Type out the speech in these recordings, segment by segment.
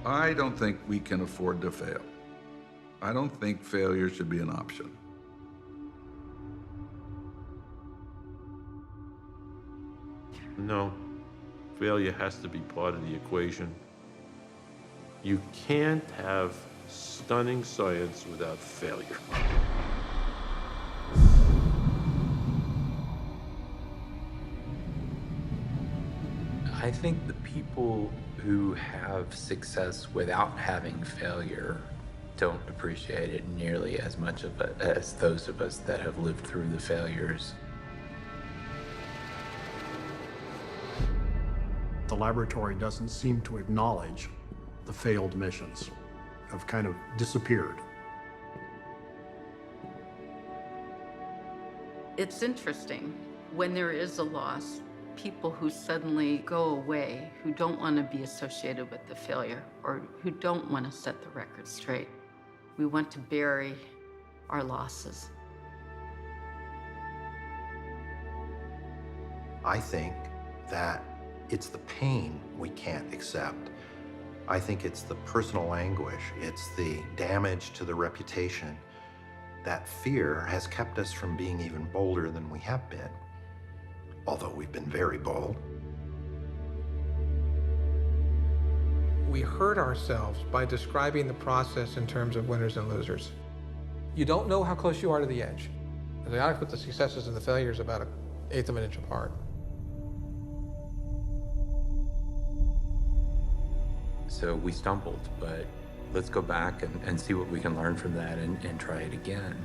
I don't think we can afford to fail. I don't think failure should be an option. No, failure has to be part of the equation. You can't have stunning science without failure. I think the people who have success without having failure don't appreciate it nearly as much of it as those of us that have lived through the failures. The laboratory doesn't seem to acknowledge the failed missions, have kind of disappeared. It's interesting when there is a loss, people who suddenly go away, who don't want to be associated with the failure or who don't want to set the record straight. We want to bury our losses. I think that it's the pain we can't accept. I think it's the personal anguish. It's the damage to the reputation. That fear has kept us from being even bolder than we have been, although we've been very bold. We hurt ourselves by describing the process in terms of winners and losers. You don't know how close you are to the edge. The honest with the successes and the failures about 1/8 of an inch apart. So we stumbled, but let's go back and see what we can learn from that and try it again.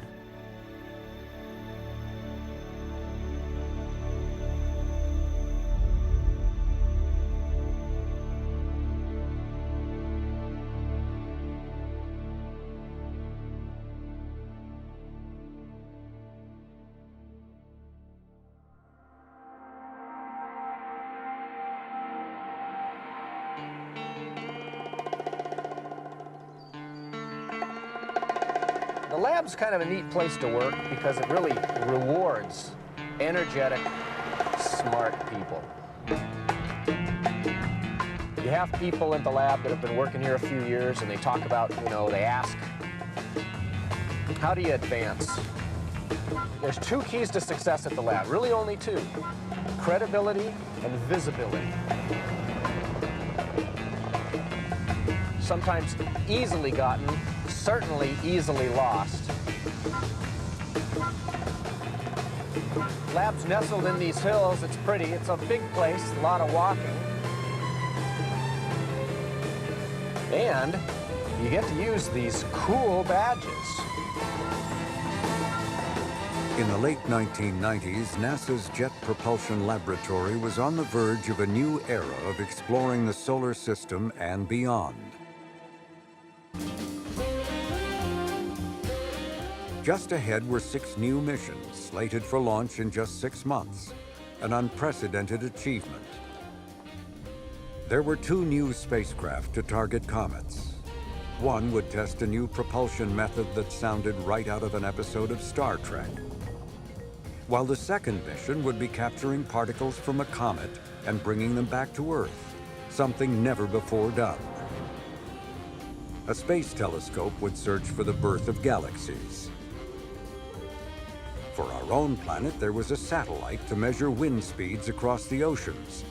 The lab's kind of a neat place to work because it really rewards energetic, smart people. You have people in the lab that have been working here a few years and they talk about, they ask, how do you advance? There's 2 keys to success at the lab, really only 2, credibility and visibility. Sometimes easily gotten, certainly easily lost. Lab's nestled in these hills. It's pretty. It's a big place, a lot of walking. And you get to use these cool badges. In the late 1990s, NASA's Jet Propulsion Laboratory was on the verge of a new era of exploring the solar system and beyond. Just ahead were 6 new missions slated for launch in just 6 months, an unprecedented achievement. There were 2 new spacecraft to target comets. One would test a new propulsion method that sounded right out of an episode of Star Trek, while the second mission would be capturing particles from a comet and bringing them back to Earth, something never before done. A space telescope would search for the birth of galaxies. For our own planet, there was a satellite to measure wind speeds across the oceans.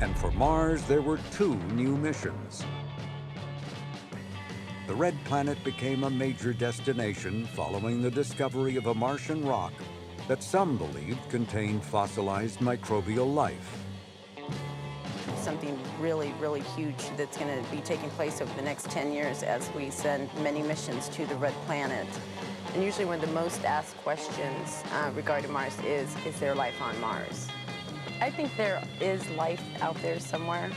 And for Mars, there were 2 new missions. The Red Planet became a major destination following the discovery of a Martian rock that some believed contained fossilized microbial life. Something really, really huge that's going to be taking place over the next 10 years as we send many missions to the Red Planet. And usually one of the most asked questions regarding Mars is there life on Mars? I think there is life out there somewhere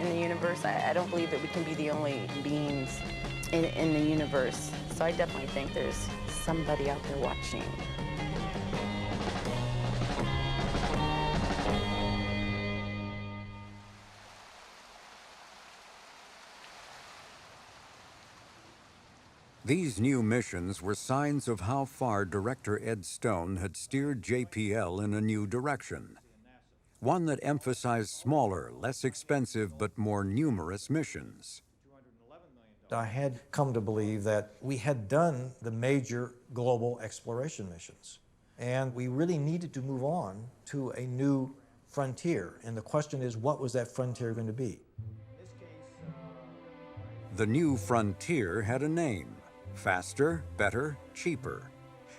in the universe. I don't believe that we can be the only beings in the universe. So I definitely think there's somebody out there watching. These new missions were signs of how far Director Ed Stone had steered JPL in a new direction. one that emphasized smaller, less expensive, but more numerous missions. I had come to believe that we had done the major global exploration missions, and we really needed to move on to a new frontier. And the question is, what was that frontier going to be? The new frontier had a name: faster, better, cheaper.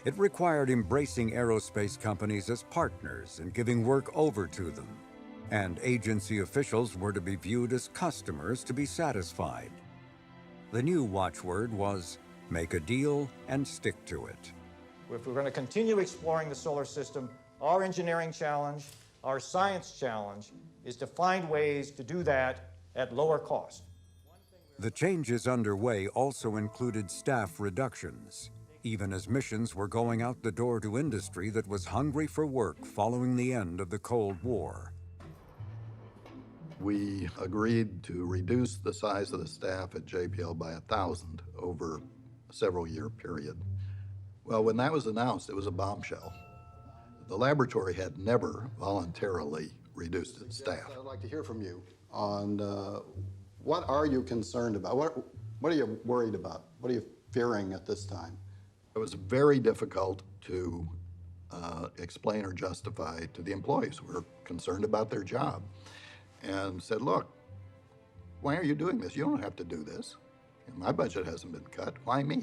It required embracing aerospace companies as partners and giving work over to them. And agency officials were to be viewed as customers to be satisfied. The new watchword was, make a deal and stick to it. If we're going to continue exploring the solar system, our engineering challenge, our science challenge, is to find ways to do that at lower cost. The changes underway also included staff reductions, even as missions were going out the door to industry that was hungry for work following the end of the Cold War. We agreed to reduce the size of the staff at JPL by 1,000 over a several-year period. Well, when that was announced, it was a bombshell. The laboratory had never voluntarily reduced its staff. I'd like to hear from you on what are you concerned about? What are you worried about? What are you fearing at this time? It was very difficult to explain or justify to the employees who were concerned about their job, and said, look, why are you doing this? You don't have to do this. My budget hasn't been cut. Why me?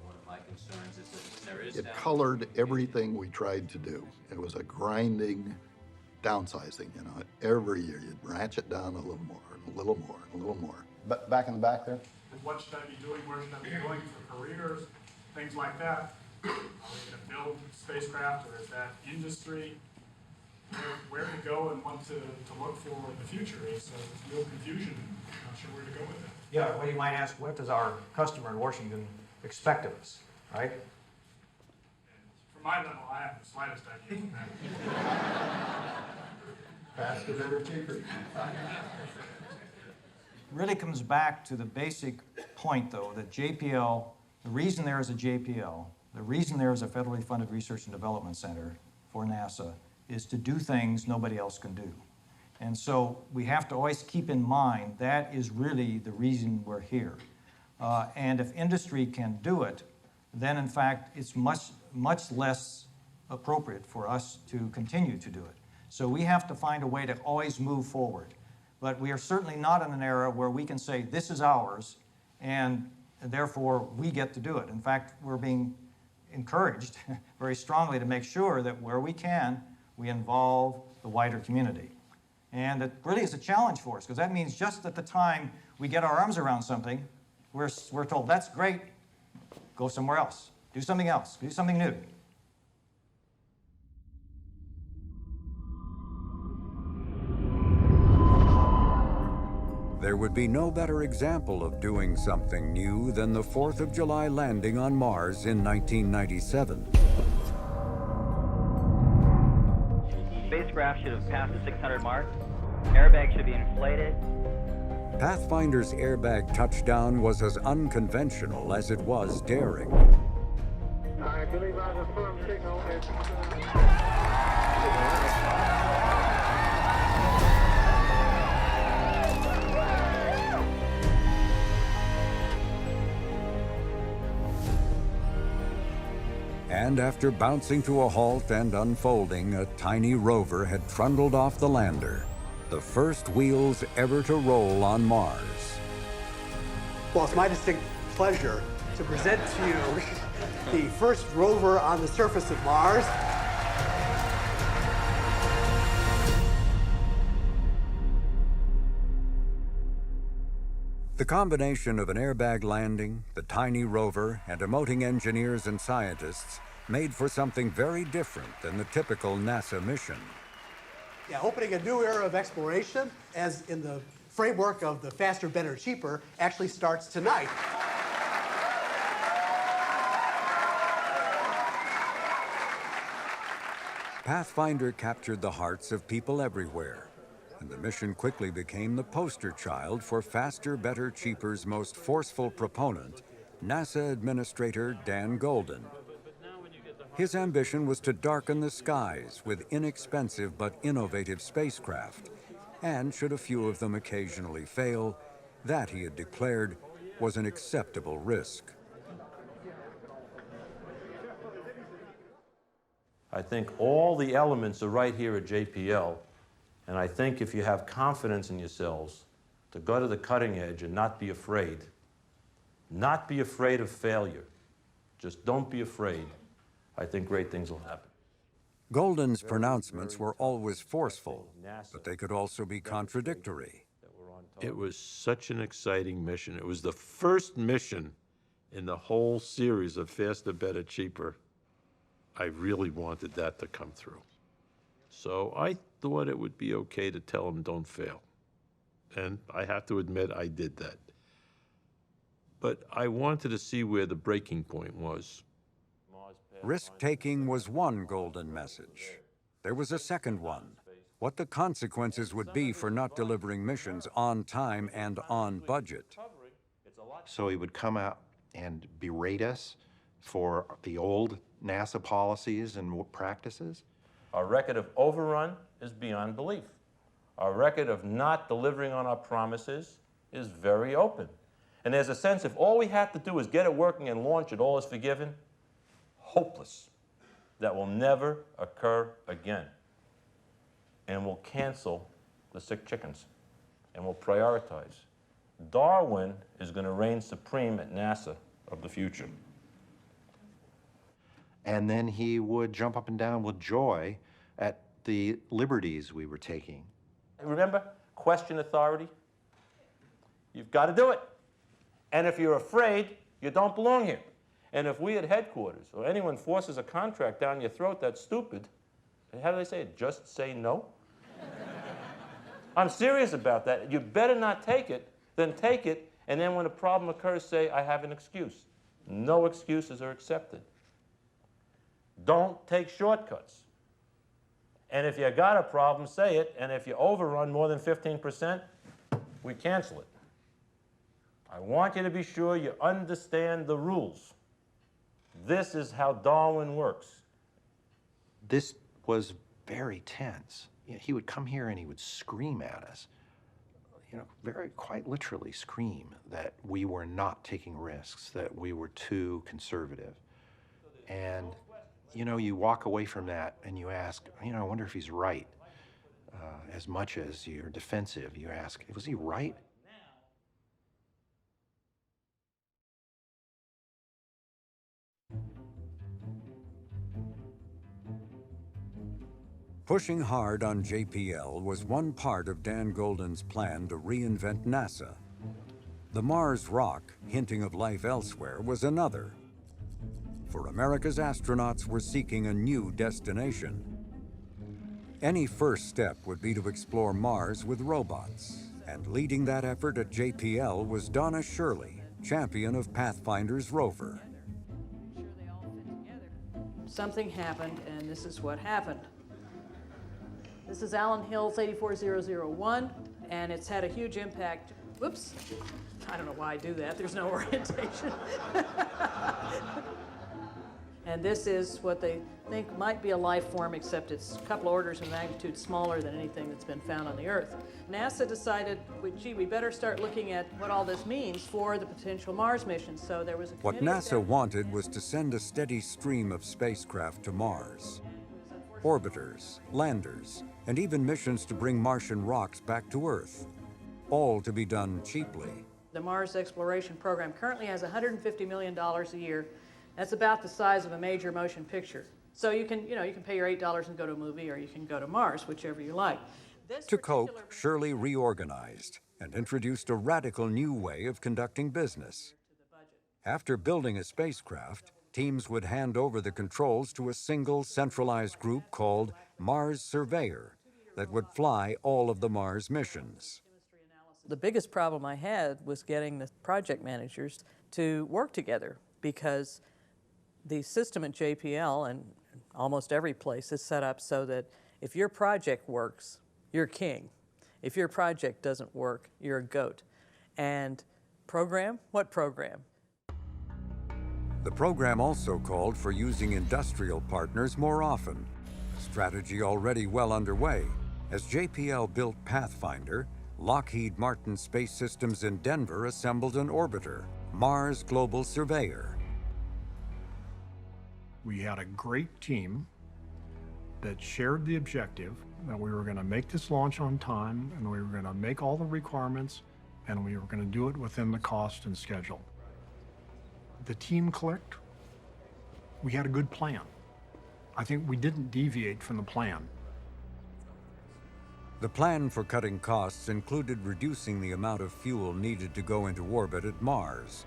One of my concerns is that there is It colored everything we tried to do. It was a grinding downsizing, you know. Every year you'd ratchet down a little more, and a little more, and a little more. But back in the back there? What should I be doing? Where should I be going for careers? Things like that. Are we going to build spacecraft, or is that industry? Where to go and what to look for in the future is real confusion. Not sure where to go with it. Yeah, well, you might ask, what does our customer in Washington expect of us, right? And for my level, I have the slightest idea of that. Faster, better, cheaper. Really comes back to the basic point, though, that JPL, the reason there is a JPL, the reason there is a federally funded research and development center for NASA is to do things nobody else can do. And so we have to always keep in mind that is really the reason we're here. And if industry can do it, then in fact it's much less appropriate for us to continue to do it. So we have to find a way to always move forward. But we are certainly not in an era where we can say this is ours and therefore we get to do it. In fact, we're being encouraged very strongly to make sure that where we can, we involve the wider community. And it really is a challenge for us, because that means just at the time we get our arms around something, we're told, that's great, go somewhere else, do something else, do something new. There would be no better example of doing something new than the 4th of July landing on Mars in 1997. Spacecraft should have passed the 600 mark. Airbag should be inflated. Pathfinder's airbag touchdown was as unconventional as it was daring. I believe I have a firm signal. And after bouncing to a halt and unfolding, a tiny rover had trundled off the lander, the first wheels ever to roll on Mars. Well, it's my distinct pleasure to present to you the first rover on the surface of Mars. The combination of an airbag landing, the tiny rover, and emoting engineers and scientists made for something very different than the typical NASA mission. Yeah, opening a new era of exploration, as in the framework of the faster, better, cheaper, actually starts tonight. Pathfinder captured the hearts of people everywhere, and the mission quickly became the poster child for faster, better, cheaper's most forceful proponent, NASA Administrator Dan Golden. His ambition was to darken the skies with inexpensive but innovative spacecraft, and should a few of them occasionally fail, that, he had declared, was an acceptable risk. I think all the elements are right here at JPL, and I think if you have confidence in yourselves to go to the cutting edge and not be afraid of failure, just don't be afraid, I think great things will happen. Golden's pronouncements were always forceful, but they could also be contradictory. It was such an exciting mission. It was the first mission in the whole series of Faster, Better, Cheaper. I really wanted that to come through. So I thought it would be okay to tell them don't fail. And I have to admit I did that. But I wanted to see where the breaking point was. Risk-taking was one Golden message. There was a second one: what the consequences would be for not delivering missions on time and on budget. So he would come out and berate us for the old NASA policies and practices. Our record of overrun is beyond belief. Our record of not delivering on our promises is very open. And there's a sense if all we have to do is get it working and launch it, all is forgiven. Hopeless. That will never occur again. And we'll cancel the sick chickens. And we'll prioritize. Darwin is going to reign supreme at NASA of the future. And then he would jump up and down with joy at the liberties we were taking. Remember, question authority. You've got to do it. And if you're afraid, you don't belong here. And if we at headquarters or anyone forces a contract down your throat that's stupid, how do they say it? Just say no? I'm serious about that. You better not take it, then take it, and then when a problem occurs, say, I have an excuse. No excuses are accepted. Don't take shortcuts. And if you got a problem, say it, and if you overrun more than 15%, we cancel it. I want you to be sure you understand the rules. This is how Darwin works. This was very tense. You know, he would come here and he would scream at us, quite literally scream that we were not taking risks, that we were too conservative. And, you walk away from that and you ask, I wonder if he's right. As much as you're defensive, you ask, was he right? Pushing hard on JPL was one part of Dan Golden's plan to reinvent NASA. The Mars rock, hinting of life elsewhere, was another. For America's astronauts were seeking a new destination. Any first step would be to explore Mars with robots, and leading that effort at JPL was Donna Shirley, champion of Pathfinder's rover. Something happened, and this is what happened. This is Allen Hills 84001, and it's had a huge impact. Whoops, I don't know why I do that. There's no orientation. And this is what they think might be a life form, except it's a couple orders of magnitude smaller than anything that's been found on the Earth. NASA decided, gee, we better start looking at what all this means for the potential Mars mission. So there was a What NASA wanted was to send a steady stream of spacecraft to Mars. Orbiters, landers, and even missions to bring Martian rocks back to Earth. All to be done cheaply. The Mars exploration program currently has $150 million a year. That's about the size of a major motion picture. So you can pay your $8 and go to a movie, or you can go to Mars, whichever you like. To cope, Shirley reorganized and introduced a radical new way of conducting business. After building a spacecraft, teams would hand over the controls to a single centralized group called Mars Surveyor that would fly all of the Mars missions. The biggest problem I had was getting the project managers to work together, because the system at JPL and almost every place is set up so that if your project works, you're king. If your project doesn't work, you're a goat. And program? What program? The program also called for using industrial partners more often, a strategy already well underway. As JPL built Pathfinder, Lockheed Martin Space Systems in Denver assembled an orbiter, Mars Global Surveyor. We had a great team that shared the objective that we were going to make this launch on time, and we were going to make all the requirements, and we were going to do it within the cost and schedule. The team clicked. We had a good plan. I think we didn't deviate from the plan. The plan for cutting costs included reducing the amount of fuel needed to go into orbit at Mars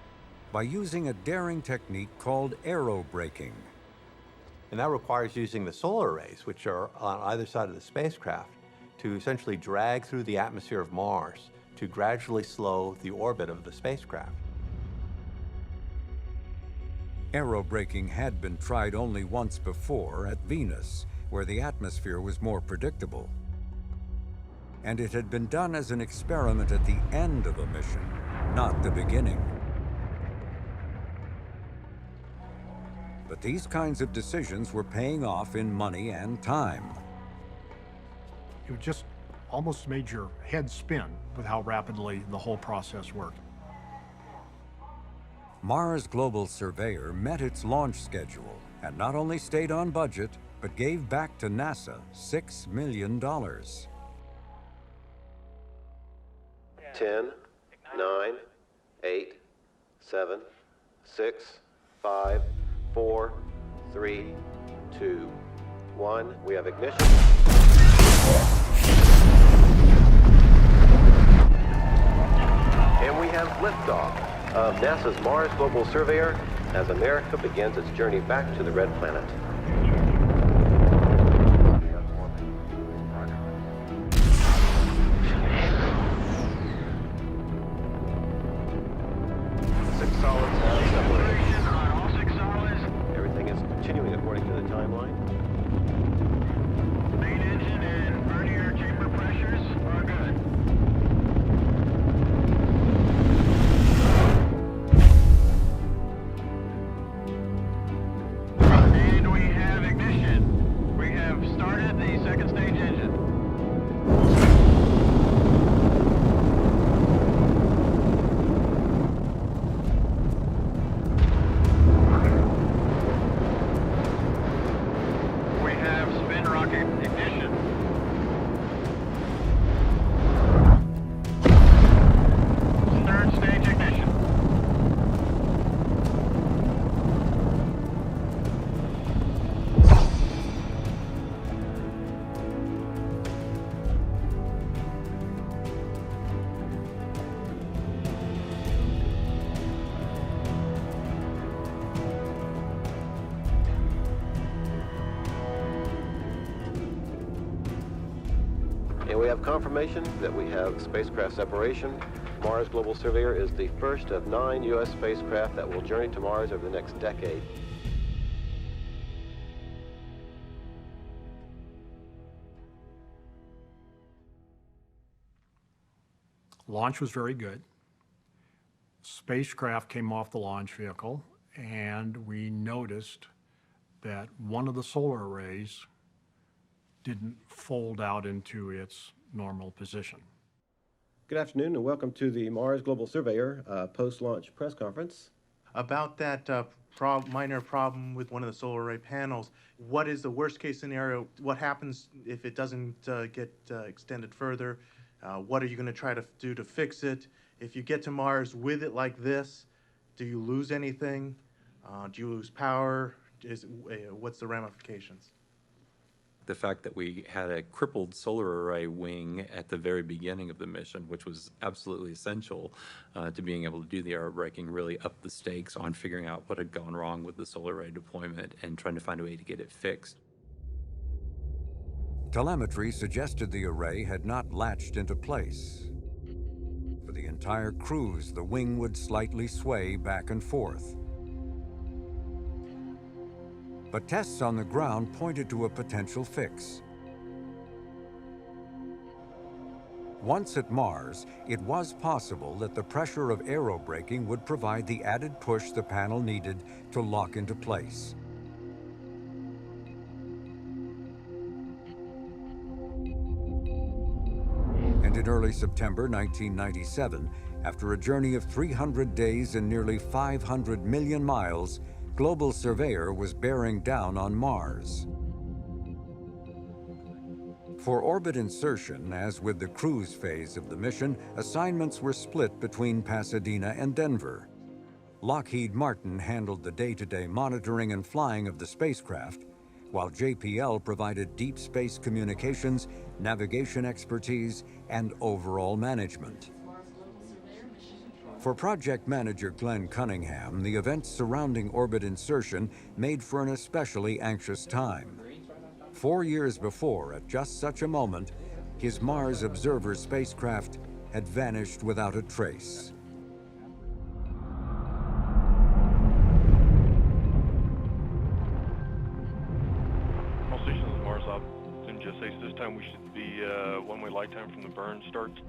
by using a daring technique called aerobraking. And that requires using the solar arrays, which are on either side of the spacecraft, to essentially drag through the atmosphere of Mars to gradually slow the orbit of the spacecraft. Aerobraking had been tried only once before at Venus, where the atmosphere was more predictable. And it had been done as an experiment at the end of a mission, not the beginning. But these kinds of decisions were paying off in money and time. It just almost made your head spin with how rapidly the whole process worked. Mars Global Surveyor met its launch schedule and not only stayed on budget, but gave back to NASA $6 million. 10, 9, 8, 7, 6, 5, 4, 3, 2, 1. We have ignition. And we have liftoff of NASA's Mars Global Surveyor as America begins its journey back to the Red Planet. Six solids have separated. All 6 solids. Everything is continuing according to the timeline. Main engine and vernier chamber pressures are good. And we have ignition. We have started the second stage engine. We have spin rocket ignition. Third stage ignition. And we have confirmation that we have spacecraft separation. Mars Global Surveyor is the first of 9 U.S. spacecraft that will journey to Mars over the next decade. Launch was very good. Spacecraft came off the launch vehicle, and we noticed that one of the solar arrays didn't fold out into its normal position. Good afternoon and welcome to the Mars Global Surveyor post-launch press conference. About that minor problem with one of the solar array panels, what is the worst case scenario? What happens if it doesn't get extended further? What are you going to try to do to fix it? If you get to Mars with it like this, do you lose anything? Do you lose power? What's the ramifications? The fact that we had a crippled solar array wing at the very beginning of the mission, which was absolutely essential to being able to do the aerobraking, really upped the stakes on figuring out what had gone wrong with the solar array deployment and trying to find a way to get it fixed. Telemetry suggested the array had not latched into place. For the entire cruise, the wing would slightly sway back and forth. But tests on the ground pointed to a potential fix. Once at Mars, it was possible that the pressure of aerobraking would provide the added push the panel needed to lock into place. And in early September 1997, after a journey of 300 days and nearly 500 million miles, Global Surveyor was bearing down on Mars. For orbit insertion, as with the cruise phase of the mission, assignments were split between Pasadena and Denver. Lockheed Martin handled the day-to-day monitoring and flying of the spacecraft, while JPL provided deep space communications, navigation expertise, and overall management. For project manager Glenn Cunningham, the events surrounding orbit insertion made for an especially anxious time. 4 years before, at just such a moment, his Mars Observer spacecraft had vanished without a trace. All stations of Mars Op in GSA. This time we should be one-way light time from the burn starts.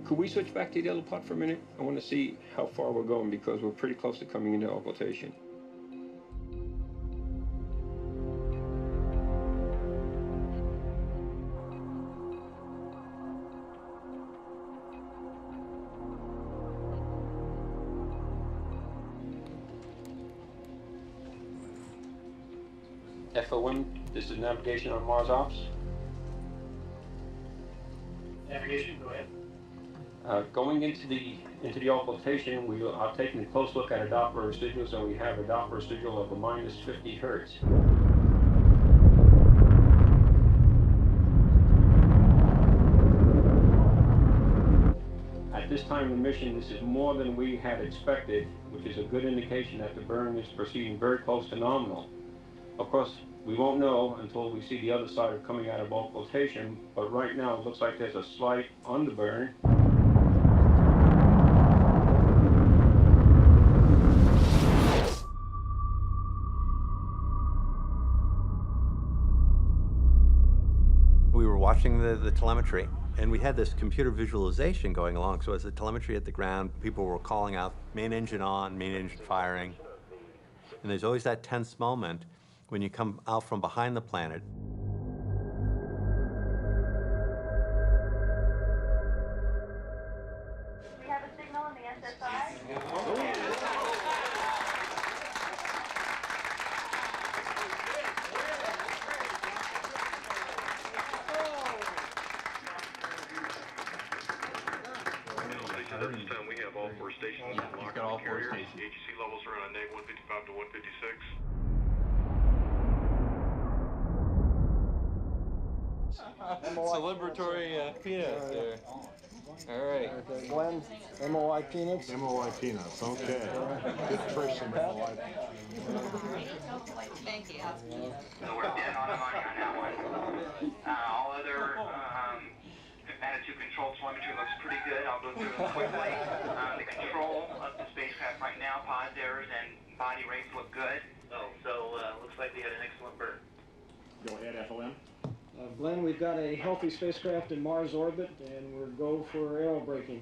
Could we switch back to the other plot for a minute? I want to see how far we're going because we're pretty close to coming into occultation. FOM, this is navigation on Mars Ops. Navigation, go ahead. Going into the occultation, we are taking a close look at a Doppler residual, so we have a Doppler residual of a minus 50 hertz. At this time in the mission, this is more than we had expected, which is a good indication that the burn is proceeding very close to nominal. Of course, we won't know until we see the other side of coming out of occultation, but right now it looks like there's a slight underburn. We were watching the telemetry, and we had this computer visualization going along. So as the telemetry hit the ground, people were calling out, main engine on, main engine firing. And there's always that tense moment when you come out from behind the planet. We have a signal in the SSI. At this time, we have all 4 stations locked on the carrier. AGC levels are on negative 155 to 156. Celebratory peanuts there. All right. Okay, Glenn, MOI peanuts? MOI peanuts, okay. Good person, MOI. Thank you. So we're dead on the money on that one. All other attitude control telemetry looks pretty good. I'll go through them quickly. The control of the spacecraft right now, pause errors and body rates look good. So looks like we had an excellent burn. Go ahead, FOM. Glenn, we've got a healthy spacecraft in Mars orbit, and we're go for aerobraking.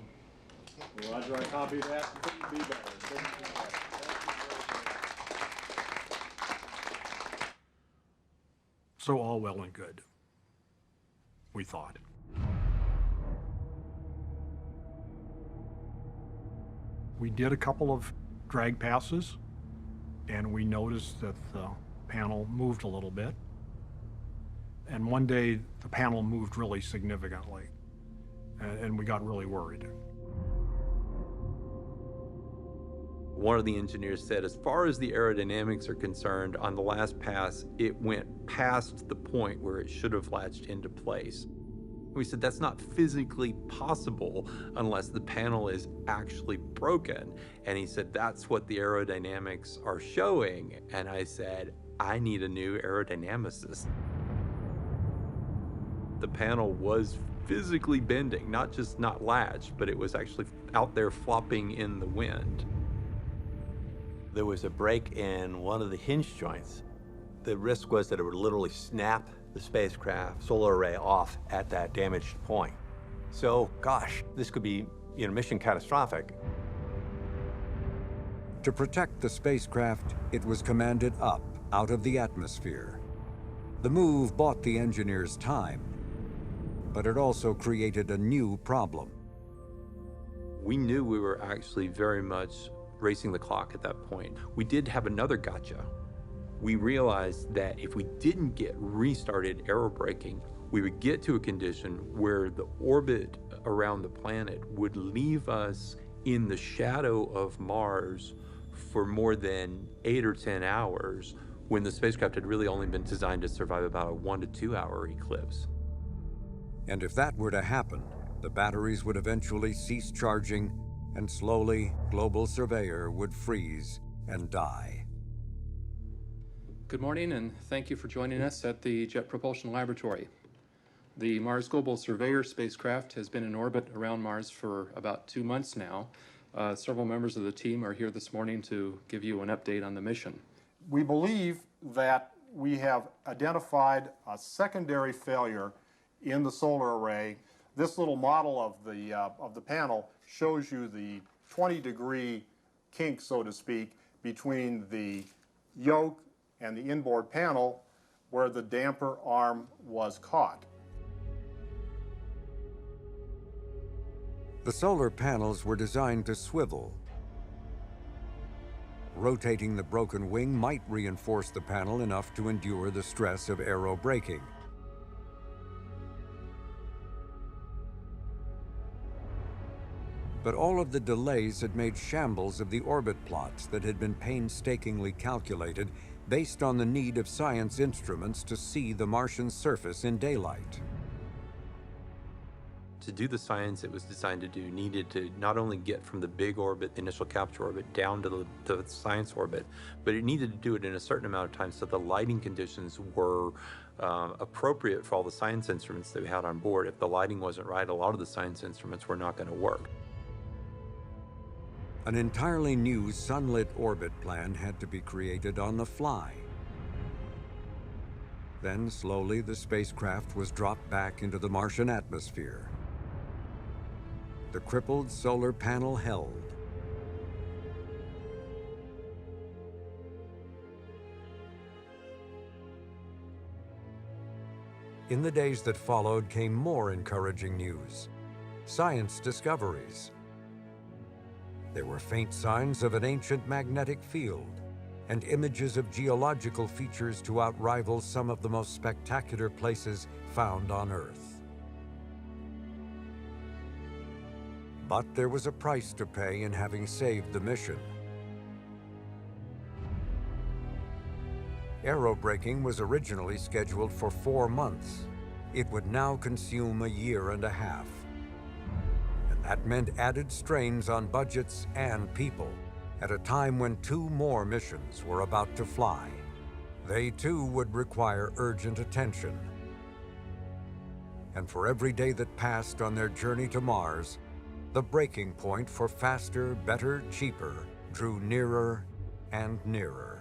Roger, I copy that. Couldn't be better. So all well and good, we thought. We did a couple of drag passes, and we noticed that the panel moved a little bit. And one day, the panel moved really significantly, and we got really worried. One of the engineers said, as far as the aerodynamics are concerned, on the last pass, it went past the point where it should have latched into place. We said, that's not physically possible unless the panel is actually broken. And he said, that's what the aerodynamics are showing. And I said, I need a new aerodynamicist. The panel was physically bending, not just not latched, but it was actually out there flopping in the wind. there was a break in one of the hinge joints. The risk was that it would literally snap the spacecraft solar array off at that damaged point. So, gosh, this could be, mission catastrophic. To protect the spacecraft, it was commanded up, out of the atmosphere. The move bought the engineers time, but it also created a new problem. We knew we were actually very much racing the clock at that point. We did have another gotcha. We realized that if we didn't get restarted aerobraking, we would get to a condition where the orbit around the planet would leave us in the shadow of Mars for more than 8 or 10 hours, when the spacecraft had really only been designed to survive about a 1 to 2 hour eclipse. And if that were to happen, the batteries would eventually cease charging, and slowly, Global Surveyor would freeze and die. Good morning, and thank you for joining us at the Jet Propulsion Laboratory. The Mars Global Surveyor spacecraft has been in orbit around Mars for about 2 months now. Several members of the team are here this morning to give you an update on the mission. We believe that we have identified a secondary failure in the solar array. This little model of the panel shows you the 20-degree kink, so to speak, between the yoke and the inboard panel where the damper arm was caught. The solar panels were designed to swivel. Rotating the broken wing might reinforce the panel enough to endure the stress of aerobraking. But all of the delays had made shambles of the orbit plots that had been painstakingly calculated based on the need of science instruments to see the Martian surface in daylight. To do the science it was designed to do needed to not only get from the big orbit, initial capture orbit, down to the science orbit, but it needed to do it in a certain amount of time so the lighting conditions were appropriate for all the science instruments that we had on board. If the lighting wasn't right, a lot of the science instruments were not going to work. An entirely new sunlit orbit plan had to be created on the fly. Then, slowly, the spacecraft was dropped back into the Martian atmosphere. The crippled solar panel held. In the days that followed came more encouraging news. Science discoveries. There were faint signs of an ancient magnetic field and images of geological features to outrival some of the most spectacular places found on Earth. But there was a price to pay in having saved the mission. Aerobraking was originally scheduled for 4 months. It would now consume a year and a half. And that meant added strains on budgets and people at a time when 2 more missions were about to fly. They too would require urgent attention. And for every day that passed on their journey to Mars, the breaking point for faster, better, cheaper drew nearer and nearer.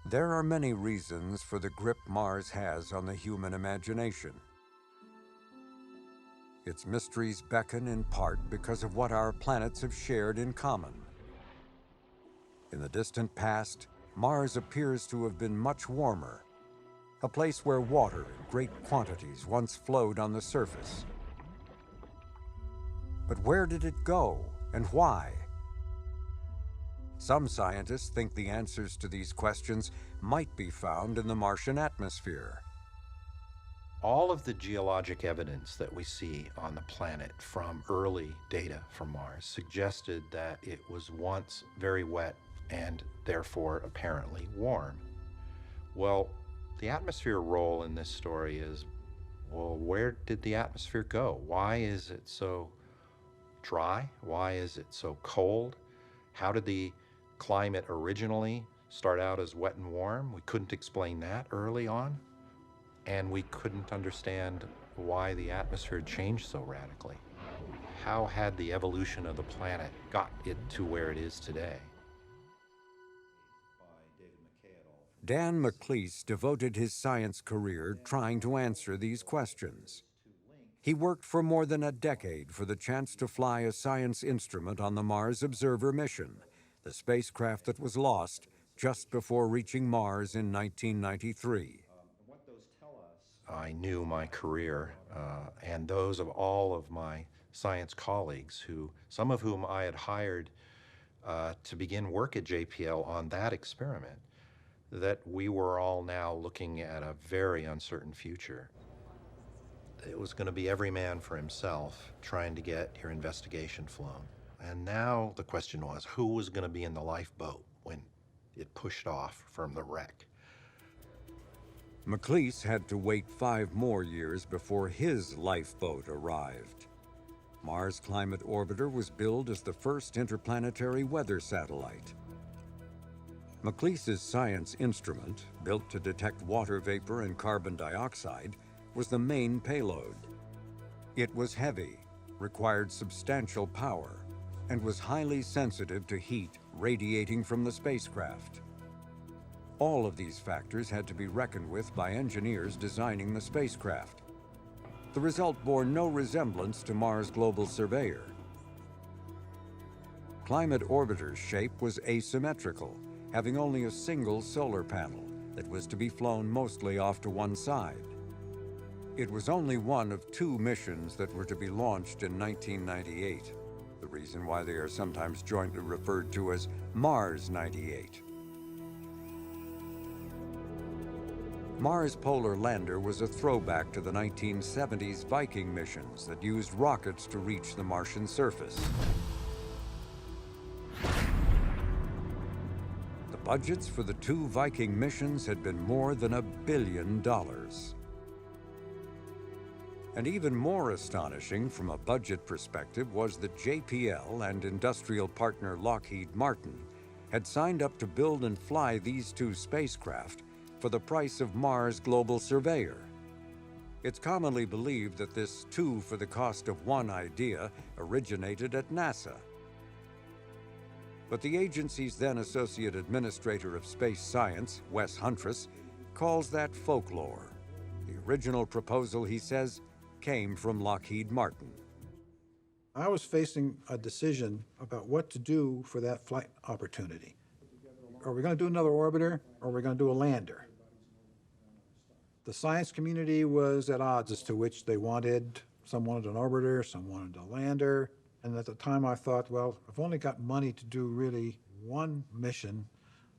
There are many reasons for the grip Mars has on the human imagination. Its mysteries beckon in part because of what our planets have shared in common. In the distant past, Mars appears to have been much warmer, a place where water in great quantities once flowed on the surface. But where did it go, and why? Some scientists think the answers to these questions might be found in the Martian atmosphere. All of the geologic evidence that we see on the planet from early data from Mars suggested that it was once very wet and therefore apparently warm. Well, the atmosphere role in this story is, well, where did the atmosphere go? Why is it so dry? Why is it so cold? How did the climate originally start out as wet and warm? We couldn't explain that early on. And we couldn't understand why the atmosphere changed so radically. How had the evolution of the planet got it to where it is today? Dan McLeese devoted his science career trying to answer these questions. He worked for more than a decade for the chance to fly a science instrument on the Mars Observer mission, the spacecraft that was lost just before reaching Mars in 1993. I knew my career and those of all of my science colleagues, some of whom I had hired to begin work at JPL on that experiment, that we were all now looking at a very uncertain future. It was going to be every man for himself trying to get your investigation flown. And now the question was, who was going to be in the lifeboat when it pushed off from the wreck? McLeese had to wait 5 more years before his lifeboat arrived. Mars Climate Orbiter was billed as the first interplanetary weather satellite. McLeese's science instrument, built to detect water vapor and carbon dioxide, was the main payload. It was heavy, required substantial power, and was highly sensitive to heat radiating from the spacecraft. All of these factors had to be reckoned with by engineers designing the spacecraft. The result bore no resemblance to Mars Global Surveyor. Climate Orbiter's shape was asymmetrical, having only a single solar panel that was to be flown mostly off to one side. It was only one of 2 missions that were to be launched in 1998, the reason why they are sometimes jointly referred to as Mars 98. Mars Polar Lander was a throwback to the 1970s Viking missions that used rockets to reach the Martian surface. The budgets for the 2 Viking missions had been more than $1 billion. And even more astonishing from a budget perspective was that JPL and industrial partner Lockheed Martin had signed up to build and fly these 2 spacecraft for the price of Mars Global Surveyor. It's commonly believed that this 2 for the cost of 1 idea originated at NASA. But the agency's then Associate Administrator of Space Science, Wes Huntress, calls that folklore. The original proposal, he says, came from Lockheed Martin. I was facing a decision about what to do for that flight opportunity. Are we going to do another orbiter, or are we going to do a lander? The science community was at odds as to which they wanted. Some wanted an orbiter, some wanted a lander. And at the time I thought, well, I've only got money to do really 1 mission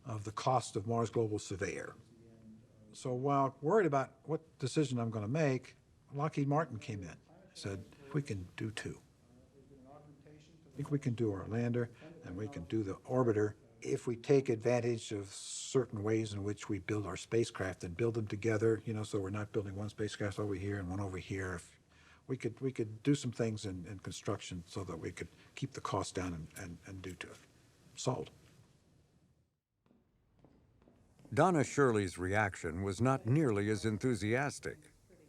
of the cost of Mars Global Surveyor. So while worried about what decision I'm going to make, Lockheed Martin came in, said, we can do 2. I think we can do our lander and we can do the orbiter if we take advantage of certain ways in which we build our spacecraft and build them together, so we're not building 1 spacecraft over here and 1 over here. If we could do some things in construction so that we could keep the cost down and do to it. Sold. Donna Shirley's reaction was not nearly as enthusiastic,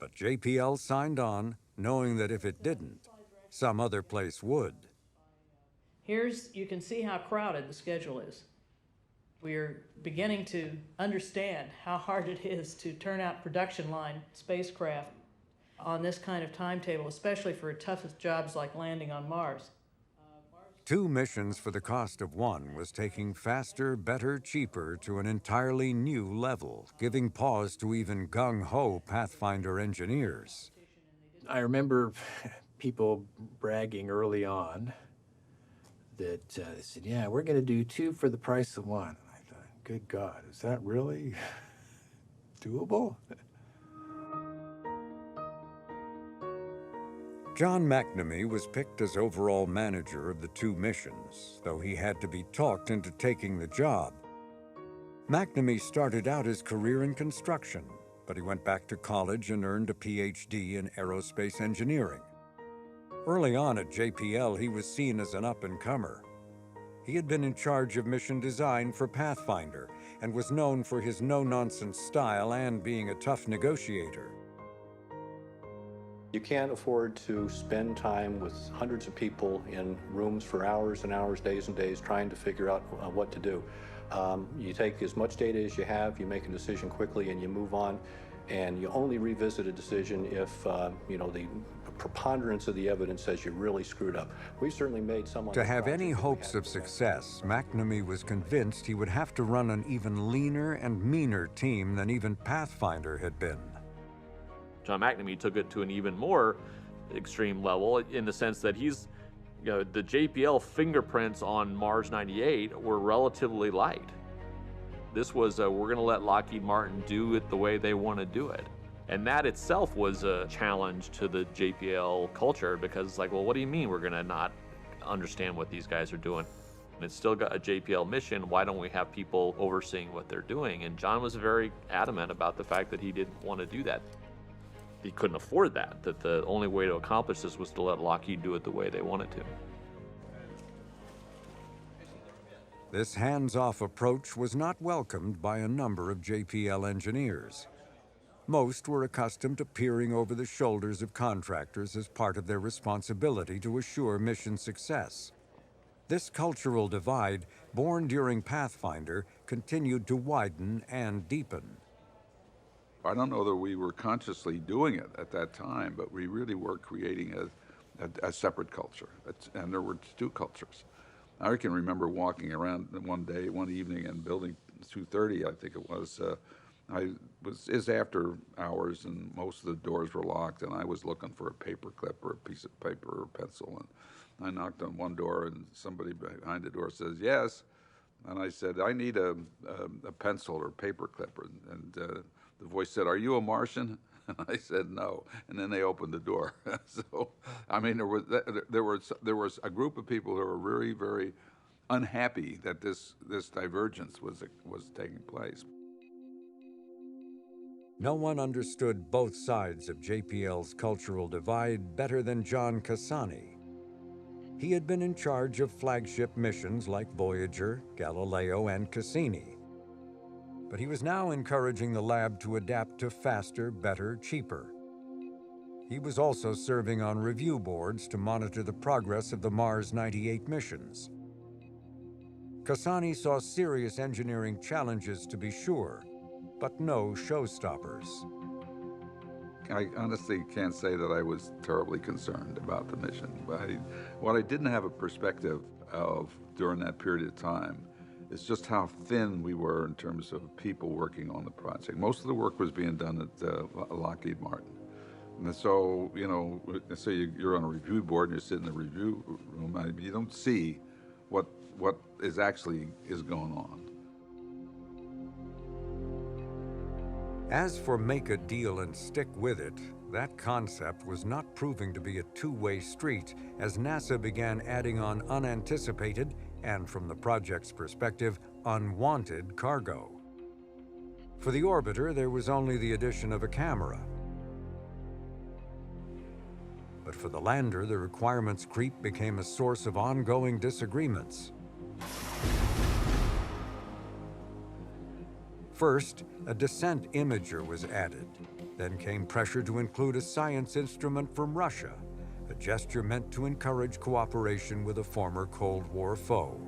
but JPL signed on, knowing that if it didn't, some other place would. You can see how crowded the schedule is. We're beginning to understand how hard it is to turn out production line spacecraft on this kind of timetable, especially for toughest jobs like landing on Mars. 2 missions for the cost of 1 was taking faster, better, cheaper to an entirely new level, giving pause to even gung-ho Pathfinder engineers. I remember people bragging early on that they said, yeah, we're going to do 2 for the price of 1. And I thought, good God, is that really doable? John McNamee was picked as overall manager of the 2 missions, though he had to be talked into taking the job. McNamee started out his career in construction, but he went back to college and earned a PhD in aerospace engineering. Early on at JPL, he was seen as an up-and-comer. He had been in charge of mission design for Pathfinder and was known for his no-nonsense style and being a tough negotiator. You can't afford to spend time with hundreds of people in rooms for hours and hours, days and days, trying to figure out what to do. You take as much data as you have, you make a decision quickly, and you move on. And you only revisit a decision if, the preponderance of the evidence says you really screwed up. We certainly made some. To have any hopes of success, McNamee was convinced he would have to run an even leaner and meaner team than even Pathfinder had been. John McNamee took it to an even more extreme level in the sense that the JPL fingerprints on Mars 98 were relatively light. This was, we're going to let Lockheed Martin do it the way they want to do it. And that itself was a challenge to the JPL culture, because it's like, well, what do you mean we're going to not understand what these guys are doing? And it's still got a JPL mission. Why don't we have people overseeing what they're doing? And John was very adamant about the fact that he didn't want to do that. He couldn't afford that the only way to accomplish this was to let Lockheed do it the way they wanted to. This hands-off approach was not welcomed by a number of JPL engineers. Most were accustomed to peering over the shoulders of contractors as part of their responsibility to assure mission success. This cultural divide, born during Pathfinder, continued to widen and deepen. I don't know that we were consciously doing it at that time, but we really were creating a separate culture, and there were two cultures. I can remember walking around one evening in Building 230, I think it was. It's after hours, and most of the doors were locked, and I was looking for a paper clip or a piece of paper or a pencil, and I knocked on one door, and somebody behind the door says, "Yes," and I said, "I need a pencil or paper clip," and the voice said, "Are you a Martian?" And I said, "No," and then they opened the door. So, I mean, there was a group of people who were very, very unhappy that this divergence was taking place. No one understood both sides of JPL's cultural divide better than John Cassani. He had been in charge of flagship missions like Voyager, Galileo, and Cassini. But he was now encouraging the lab to adapt to faster, better, cheaper. He was also serving on review boards to monitor the progress of the Mars 98 missions. Cassani saw serious engineering challenges, to be sure, but no showstoppers. I honestly can't say that I was terribly concerned about the mission. What I didn't have a perspective of during that period of time is just how thin we were in terms of people working on the project. Most of the work was being done at Lockheed Martin. And so, you're on a review board and you sit in the review room, you don't see what is actually going on. As for make a deal and stick with it, that concept was not proving to be a two-way street as NASA began adding on unanticipated and, from the project's perspective, unwanted cargo. For the orbiter, there was only the addition of a camera. But for the lander, the requirements creep became a source of ongoing disagreements. First, a descent imager was added. Then came pressure to include a science instrument from Russia, a gesture meant to encourage cooperation with a former Cold War foe.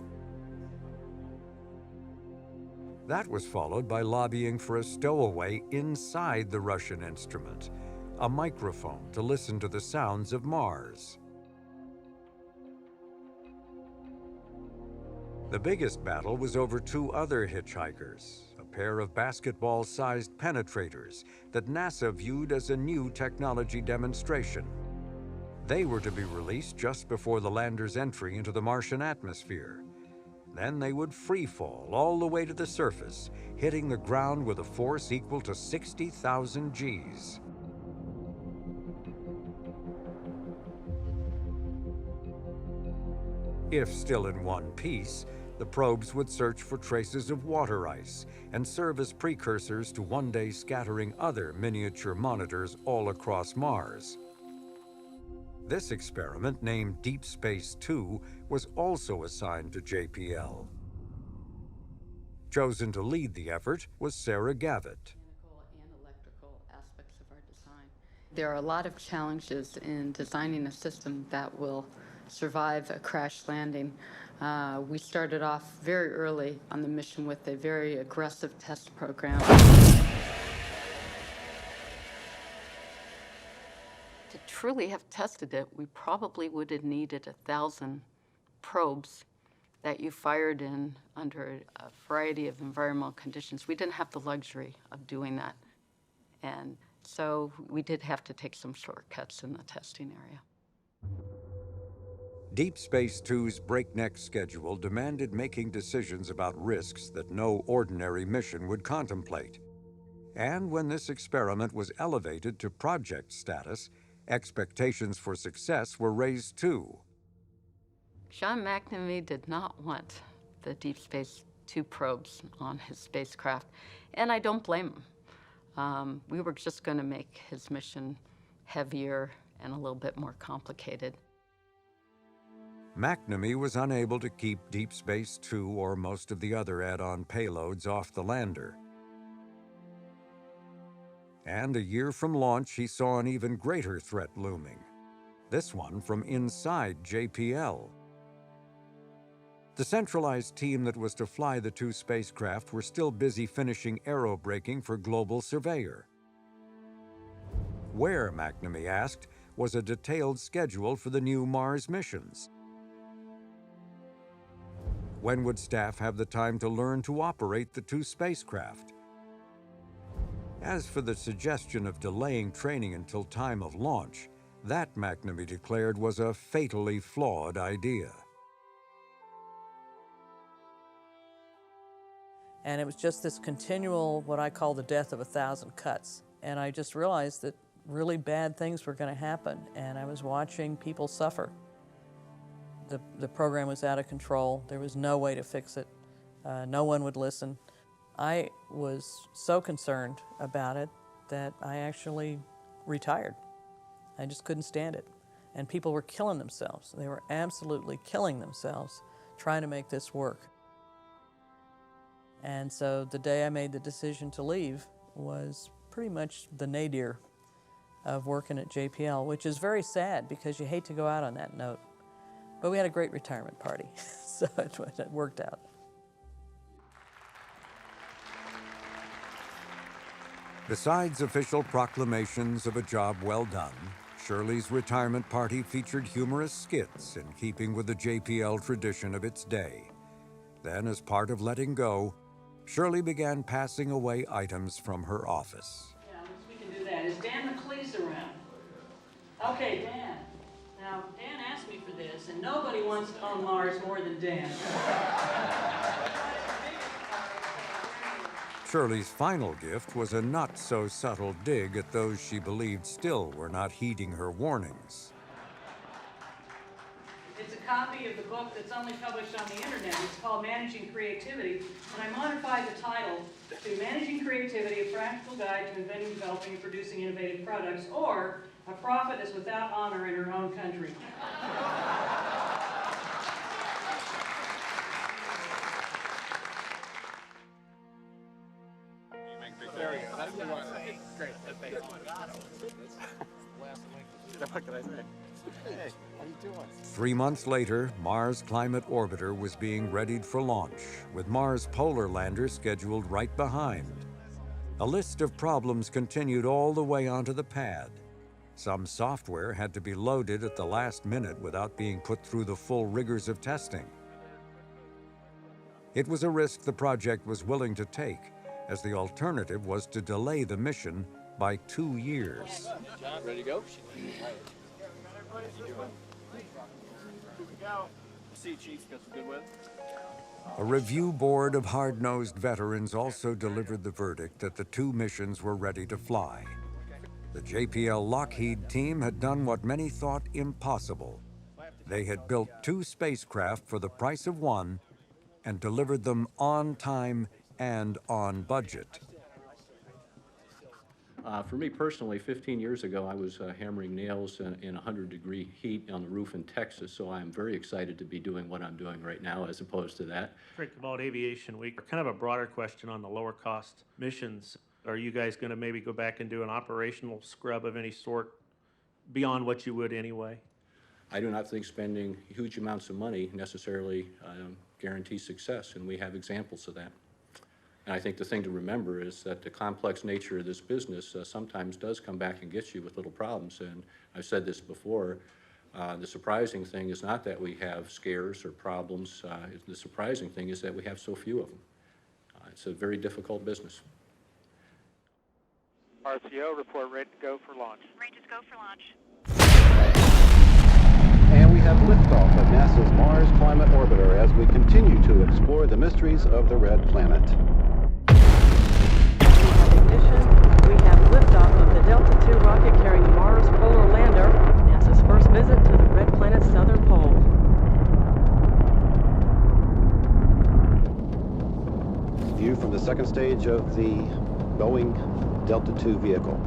That was followed by lobbying for a stowaway inside the Russian instrument, a microphone to listen to the sounds of Mars. The biggest battle was over two other hitchhikers, a pair of basketball-sized penetrators that NASA viewed as a new technology demonstration. They were to be released just before the lander's entry into the Martian atmosphere. Then they would free fall all the way to the surface, hitting the ground with a force equal to 60,000 Gs. If still in one piece, the probes would search for traces of water ice and serve as precursors to one day scattering other miniature monitors all across Mars. This experiment, named Deep Space 2, was also assigned to JPL. Chosen to lead the effort was Sarah Gavitt. There are a lot of challenges in designing a system that will survive a crash landing. We started off very early on the mission with a very aggressive test program. To truly have tested it, we probably would have needed 1,000 probes that you fired in under a variety of environmental conditions. We didn't have the luxury of doing that. And so we did have to take some shortcuts in the testing area. Deep Space Two's breakneck schedule demanded making decisions about risks that no ordinary mission would contemplate. And when this experiment was elevated to project status, expectations for success were raised too. John McNamee did not want the Deep Space 2 probes on his spacecraft, and I don't blame him. We were just going to make his mission heavier and a little bit more complicated. McNamee was unable to keep Deep Space 2 or most of the other add-on payloads off the lander. And a year from launch, he saw an even greater threat looming. This one from inside JPL. The centralized team that was to fly the two spacecraft were still busy finishing aerobraking for Global Surveyor. Where, McNamee asked, was a detailed schedule for the new Mars missions? When would staff have the time to learn to operate the two spacecraft? As for the suggestion of delaying training until time of launch, that, McNamee declared, was a fatally flawed idea. And it was just this continual, what I call the death of 1,000 cuts. And I just realized that really bad things were going to happen, and I was watching people suffer. The program was out of control. There was no way to fix it. No one would listen. I was so concerned about it that I actually retired. I just couldn't stand it. And people were killing themselves. They were absolutely killing themselves trying to make this work. And so the day I made the decision to leave was pretty much the nadir of working at JPL, which is very sad because you hate to go out on that note. But we had a great retirement party, so it worked out. Besides official proclamations of a job well done, Shirley's retirement party featured humorous skits in keeping with the JPL tradition of its day. Then, as part of letting go, Shirley began passing away items from her office. Yeah, we can do that. Is Dan McLeese around? Okay, Dan. Now, Dan asked me for this, and nobody wants to own Mars more than Dan. Shirley's final gift was a not-so-subtle dig at those she believed still were not heeding her warnings. It's a copy of the book that's only published on the internet. It's called Managing Creativity, and I modified the title to Managing Creativity, a Practical Guide to Inventing, Developing, and Producing Innovative Products, or A Prophet is Without Honor in Her Own Country. There we go. That's the one. Great. Thank you. What can I say? Hey, how you doing? 3 months later, Mars Climate Orbiter was being readied for launch, with Mars Polar Lander scheduled right behind. A list of problems continued all the way onto the pad. Some software had to be loaded at the last minute without being put through the full rigors of testing. It was a risk the project was willing to take, as the alternative was to delay the mission by 2 years. John, ready to go? See, Chief, got some good win. A review board of hard-nosed veterans also delivered the verdict that the two missions were ready to fly. The JPL Lockheed team had done what many thought impossible. They had built 2 spacecraft for the price of 1 and delivered them on time and on budget. For me personally, 15 years ago, I was hammering nails in 100-degree heat on the roof in Texas, so I'm very excited to be doing what I'm doing right now as opposed to that. Frank, about Aviation Week, kind of a broader question on the lower cost missions. Are you guys going to maybe go back and do an operational scrub of any sort beyond what you would anyway? I do not think spending huge amounts of money necessarily guarantees success, and we have examples of that. And I think the thing to remember is that the complex nature of this business sometimes does come back and get you with little problems. And I've said this before, the surprising thing is not that we have scares or problems. The surprising thing is that we have so few of them. It's a very difficult business. RCO, report ready to go for launch. Ready to go for launch. And we have liftoff of NASA's Mars Climate Orbiter as we continue to explore the mysteries of the red planet. We have liftoff of the Delta II rocket carrying the Mars Polar Lander, NASA's first visit to the red planet's southern pole. View from the second stage of the Boeing Delta II vehicle.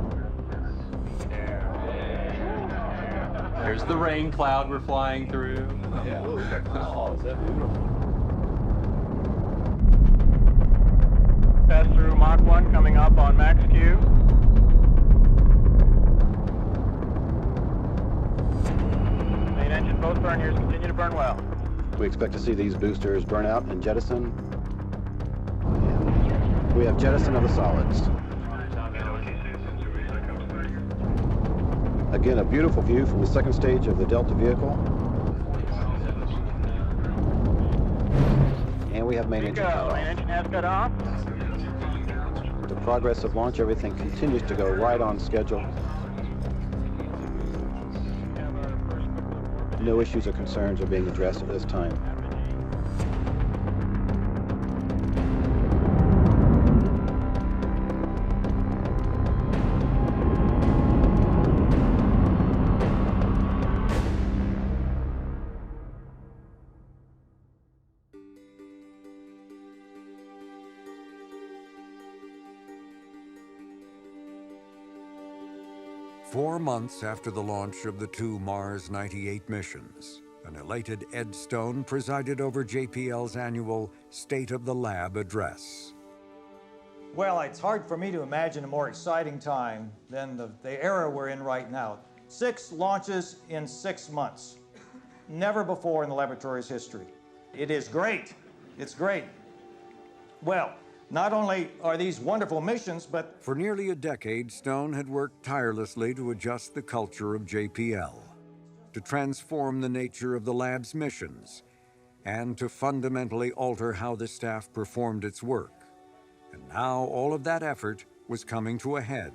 There's the rain cloud we're flying through. Yeah. Oh, is that beautiful? Pass through Mach 1 coming up on max Q. Main engine, both burn gears continue to burn well. We expect to see these boosters burn out and jettison. And we have jettison of the solids. Again, a beautiful view from the second stage of the Delta vehicle. And we have main engine cut off. Main engine has cut off. The progress of launch, everything continues to go right on schedule. No issues or concerns are being addressed at this time. Four months after the launch of the two Mars 98 missions, an elated Ed Stone presided over JPL's annual State of the Lab address. Well, it's hard for me to imagine a more exciting time than the era we're in right now. 6 launches in 6 months. Never before in the laboratory's history. It is great. It's great. Well, not only are these wonderful missions, but... For nearly a decade, Stone had worked tirelessly to adjust the culture of JPL, to transform the nature of the lab's missions, and to fundamentally alter how the staff performed its work. And now all of that effort was coming to a head.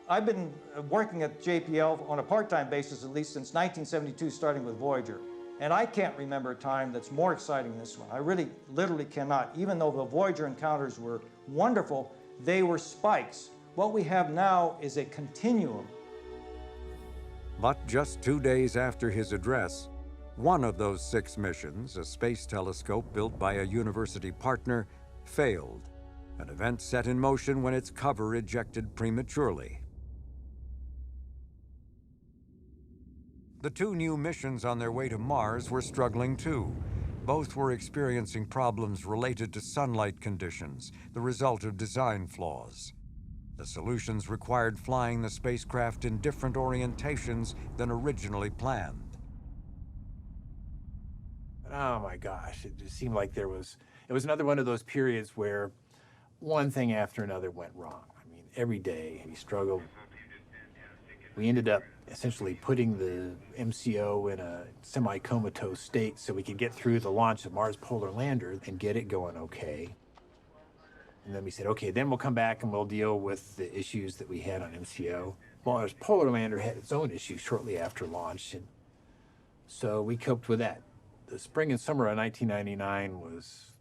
I've been working at JPL on a part-time basis at least since 1972, starting with Voyager. And I can't remember a time that's more exciting than this one. I really, literally cannot. Even though the Voyager encounters were wonderful, they were spikes. What we have now is a continuum. But just 2 days after his address, one of those 6 missions, a space telescope built by a university partner, failed. An event set in motion when its cover ejected prematurely. The 2 new missions on their way to Mars were struggling too. Both were experiencing problems related to sunlight conditions, the result of design flaws. The solutions required flying the spacecraft in different orientations than originally planned. Oh my gosh, it just seemed like it was another one of those periods where one thing after another went wrong. I mean, every day we struggled. We ended up essentially putting the MCO in a semi-comatose state so we could get through the launch of Mars Polar Lander and get it going okay. And then we said, okay, then we'll come back and we'll deal with the issues that we had on MCO. Mars Polar Lander had its own issues shortly after launch, and so we coped with that. The spring and summer of 1999 was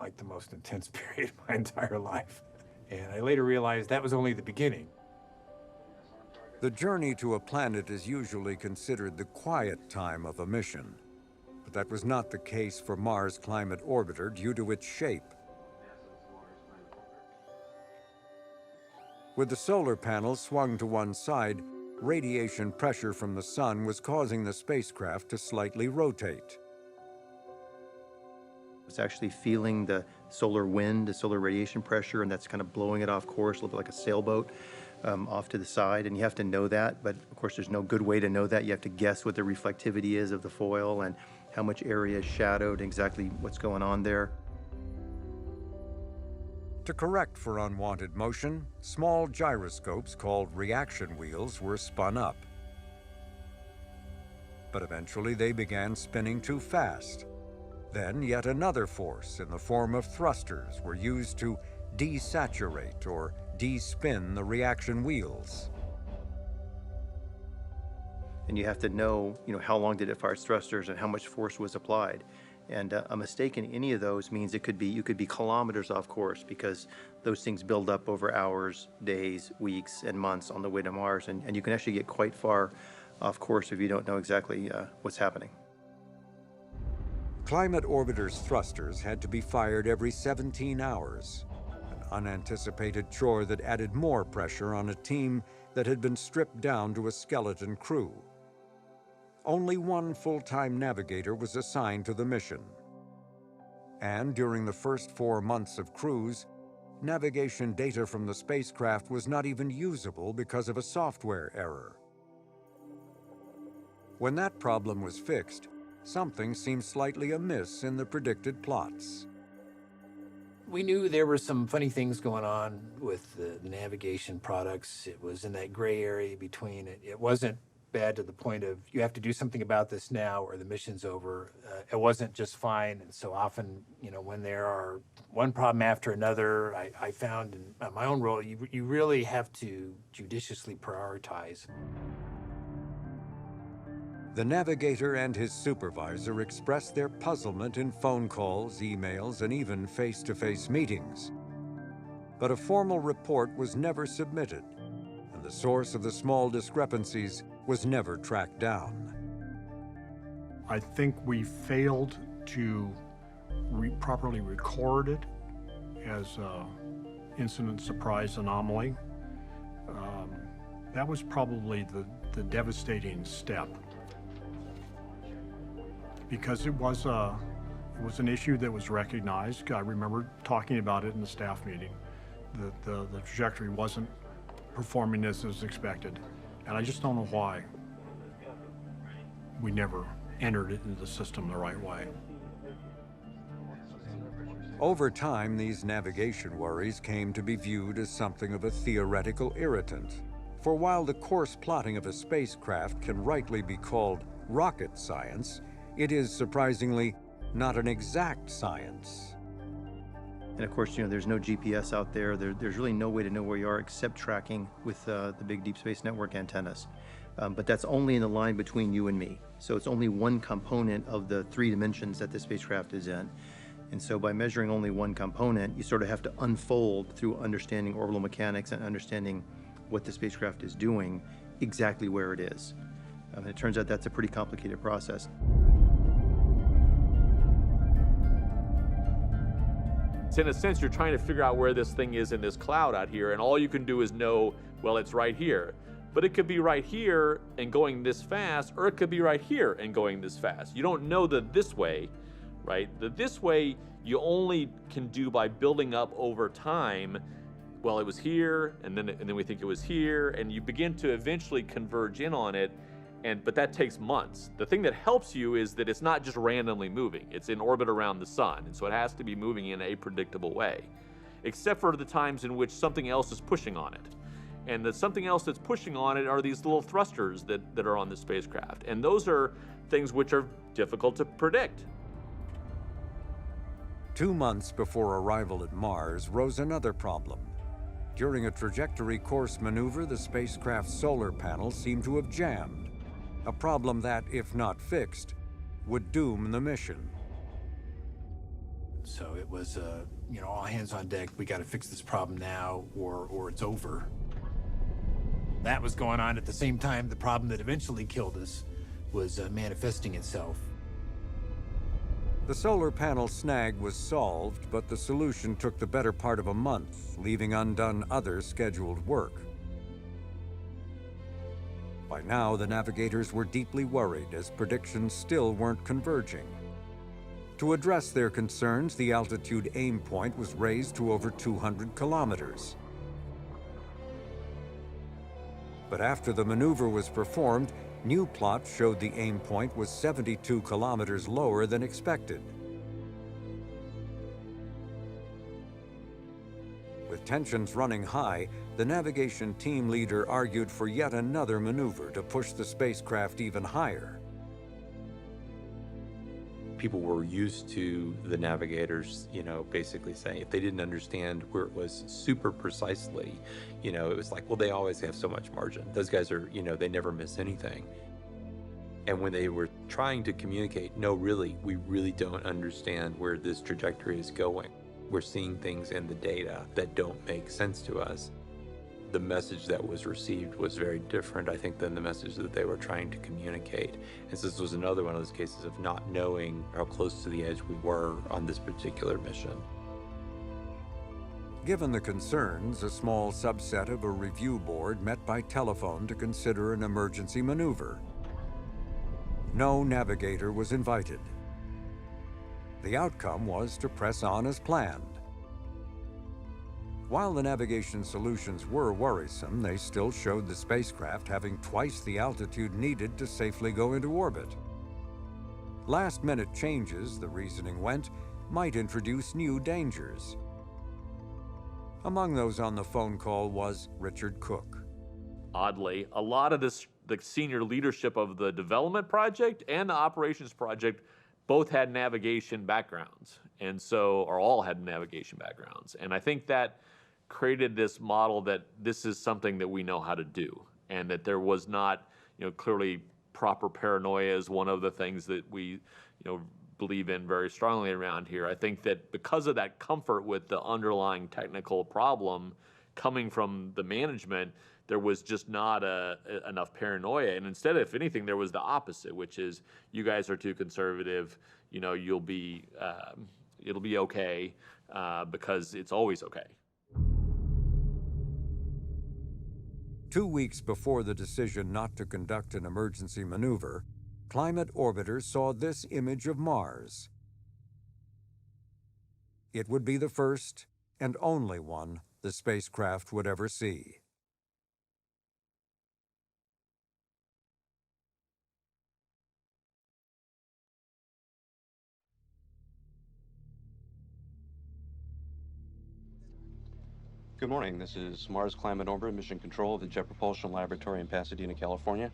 like the most intense period of my entire life. And I later realized that was only the beginning. The journey to a planet is usually considered the quiet time of a mission, but that was not the case for Mars Climate Orbiter due to its shape. With the solar panels swung to one side, radiation pressure from the sun was causing the spacecraft to slightly rotate. It's actually feeling the solar wind, the solar radiation pressure, and that's kind of blowing it off course, a little bit like a sailboat off to the side. And you have to know that, but of course there's no good way to know that. You have to guess what the reflectivity is of the foil and how much area is shadowed, exactly what's going on there. To correct for unwanted motion, small gyroscopes called reaction wheels were spun up. But eventually they began spinning too fast. Then yet another force in the form of thrusters were used to desaturate or de-spin the reaction wheels. And you have to know, how long did it fire its thrusters and how much force was applied. And a mistake in any of those means you could be kilometers off course, because those things build up over hours, days, weeks, and months on the way to Mars. And you can actually get quite far off course if you don't know exactly what's happening. Climate Orbiter's thrusters had to be fired every 17 hours, an unanticipated chore that added more pressure on a team that had been stripped down to a skeleton crew. Only one full-time navigator was assigned to the mission. And during the first 4 months of cruise, navigation data from the spacecraft was not even usable because of a software error. When that problem was fixed, something seemed slightly amiss in the predicted plots. We knew there were some funny things going on with the navigation products. It was in that gray area between it. It wasn't bad to the point of you have to do something about this now or the mission's over. It wasn't just fine. And so often, when there are one problem after another, I found in my own role, you really have to judiciously prioritize. The navigator and his supervisor expressed their puzzlement in phone calls, emails, and even face-to-face meetings. But a formal report was never submitted, and the source of the small discrepancies was never tracked down. I think we failed to properly record it as an incident surprise anomaly. That was probably the devastating step, because it was an issue that was recognized. I remember talking about it in the staff meeting. The trajectory wasn't performing as was expected. And I just don't know why we never entered it into the system the right way. Over time, these navigation worries came to be viewed as something of a theoretical irritant. For while the course plotting of a spacecraft can rightly be called rocket science, it is surprisingly not an exact science. And of course, there's no GPS out there. There's really no way to know where you are except tracking with the big Deep Space Network antennas. But that's only in the line between you and me. So it's only one component of the 3 dimensions that the spacecraft is in. And so by measuring only one component, you sort of have to unfold through understanding orbital mechanics and understanding what the spacecraft is doing, exactly where it is. And it turns out that's a pretty complicated process. So in a sense, you're trying to figure out where this thing is in this cloud out here, and all you can do is know, well, it's right here. But it could be right here and going this fast, or it could be right here and going this fast. You don't know the this way, right? The this way you only can do by building up over time. Well, it was here, and then we think it was here, and you begin to eventually converge in on it. But that takes months. The thing that helps you is that it's not just randomly moving. It's in orbit around the sun, and so it has to be moving in a predictable way, except for the times in which something else is pushing on it. And the something else that's pushing on it are these little thrusters that are on the spacecraft. And those are things which are difficult to predict. 2 months before arrival at Mars rose another problem. During a trajectory course maneuver, the spacecraft's solar panels seemed to have jammed. A problem that, if not fixed, would doom the mission. So it was, all hands on deck. We got to fix this problem now, or it's over. That was going on at the same time. The problem that eventually killed us was manifesting itself. The solar panel snag was solved, but the solution took the better part of a month, leaving undone other scheduled work. By now, the navigators were deeply worried as predictions still weren't converging. To address their concerns, the altitude aim point was raised to over 200 kilometers. But after the maneuver was performed, new plots showed the aim point was 72 kilometers lower than expected. With tensions running high, the navigation team leader argued for yet another maneuver to push the spacecraft even higher. People were used to the navigators, basically saying if they didn't understand where it was super precisely, it was like, well, they always have so much margin. Those guys are, they never miss anything. And when they were trying to communicate, no, really, we really don't understand where this trajectory is going. We're seeing things in the data that don't make sense to us. The message that was received was very different, I think, than the message that they were trying to communicate. And so this was another one of those cases of not knowing how close to the edge we were on this particular mission. Given the concerns, a small subset of a review board met by telephone to consider an emergency maneuver. No navigator was invited. The outcome was to press on as planned. While the navigation solutions were worrisome, they still showed the spacecraft having twice the altitude needed to safely go into orbit. Last-minute changes, the reasoning went, might introduce new dangers. Among those on the phone call was Richard Cook. Oddly, a lot of the senior leadership of the development project and the operations project both had navigation backgrounds, and so, or all had navigation backgrounds. And I think that created this model that this is something that we know how to do, and that there was not, clearly proper paranoia is one of the things that we, believe in very strongly around here. I think that because of that comfort with the underlying technical problem coming from the management, there was just not enough paranoia. And instead, if anything, there was the opposite, which is you guys are too conservative, it'll be okay because it's always okay. 2 weeks before the decision not to conduct an emergency maneuver, Climate Orbiter saw this image of Mars. It would be the first and only one the spacecraft would ever see. Good morning. This is Mars Climate Orbiter Mission Control of the Jet Propulsion Laboratory in Pasadena, California.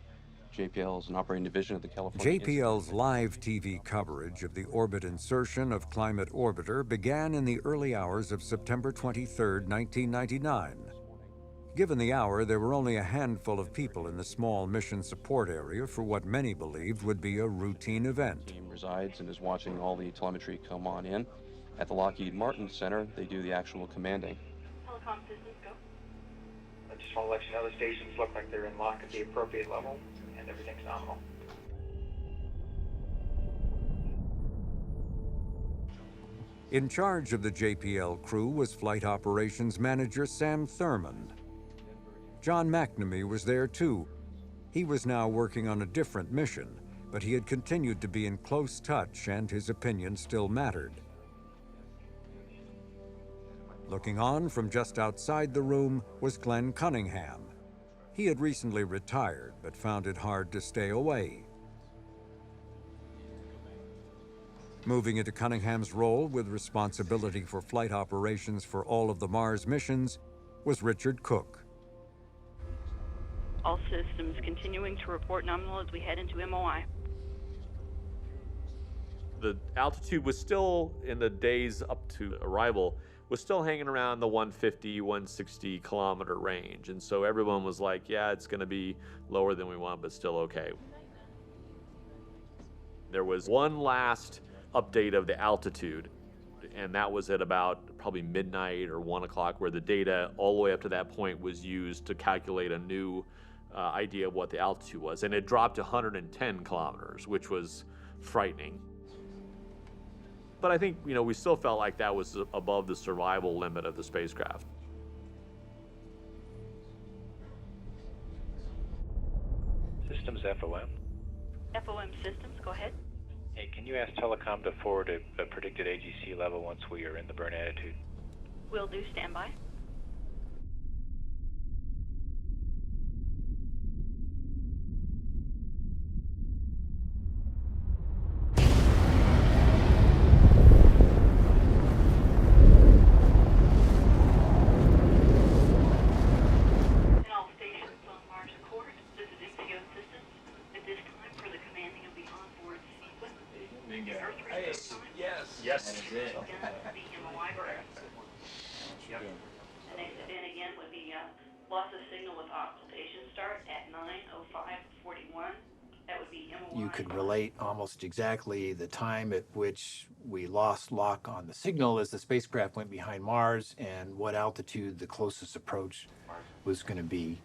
JPL is an operating division of the California JPL's live TV coverage of the orbit insertion of Climate Orbiter began in the early hours of September 23, 1999. Given the hour, there were only a handful of people in the small mission support area for what many believed would be a routine event. The team resides and is watching all the telemetry come on in. At the Lockheed Martin Center, they do the actual commanding. Telecom systems go. I just want to let you know the stations look like they're in lock at the appropriate level and everything's nominal. In charge of the JPL crew was Flight Operations Manager Sam Thurmond. John McNamee was there too. He was now working on a different mission, but he had continued to be in close touch and his opinion still mattered. Looking on from just outside the room was Glenn Cunningham. He had recently retired, but found it hard to stay away. Moving into Cunningham's role with responsibility for flight operations for all of the Mars missions was Richard Cook. All systems continuing to report nominal as we head into MOI. The altitude was still, in the days up to arrival, was still hanging around the 150, 160 kilometer range. And so everyone was like, yeah, it's gonna be lower than we want, but still okay. There was one last update of the altitude, and that was at about probably midnight or 1 o'clock, where the data all the way up to that point was used to calculate a new idea of what the altitude was. And it dropped to 110 kilometers, which was frightening. But I think, we still felt like that was above the survival limit of the spacecraft. Systems FOM. FOM systems, go ahead. Hey, can you ask Telecom to forward a predicted AGC level once we are in the burn attitude? Will do, standby. You could relate almost exactly the time at which we lost lock on the signal as the spacecraft went behind Mars and what altitude the closest approach was going to be.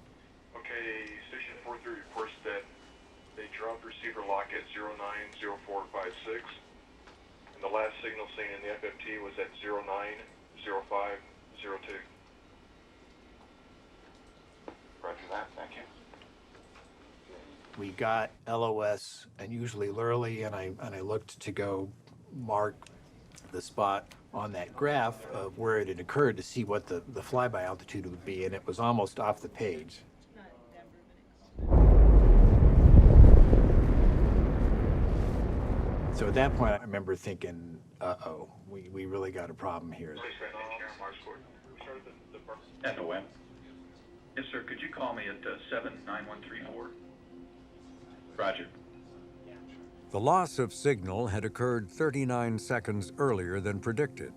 Okay, Station 43 reports that they dropped receiver lock at 090456, and the last signal seen in the FFT was at 090502. Roger that, thank you. We got LOS unusually early, and I looked to go mark the spot on that graph of where it had occurred to see what the flyby altitude would be, and it was almost off the page. So at that point, I remember thinking, uh-oh, we really got a problem here. FOM. Yes, sir. Could you call me at 79134? Roger. The loss of signal had occurred 39 seconds earlier than predicted,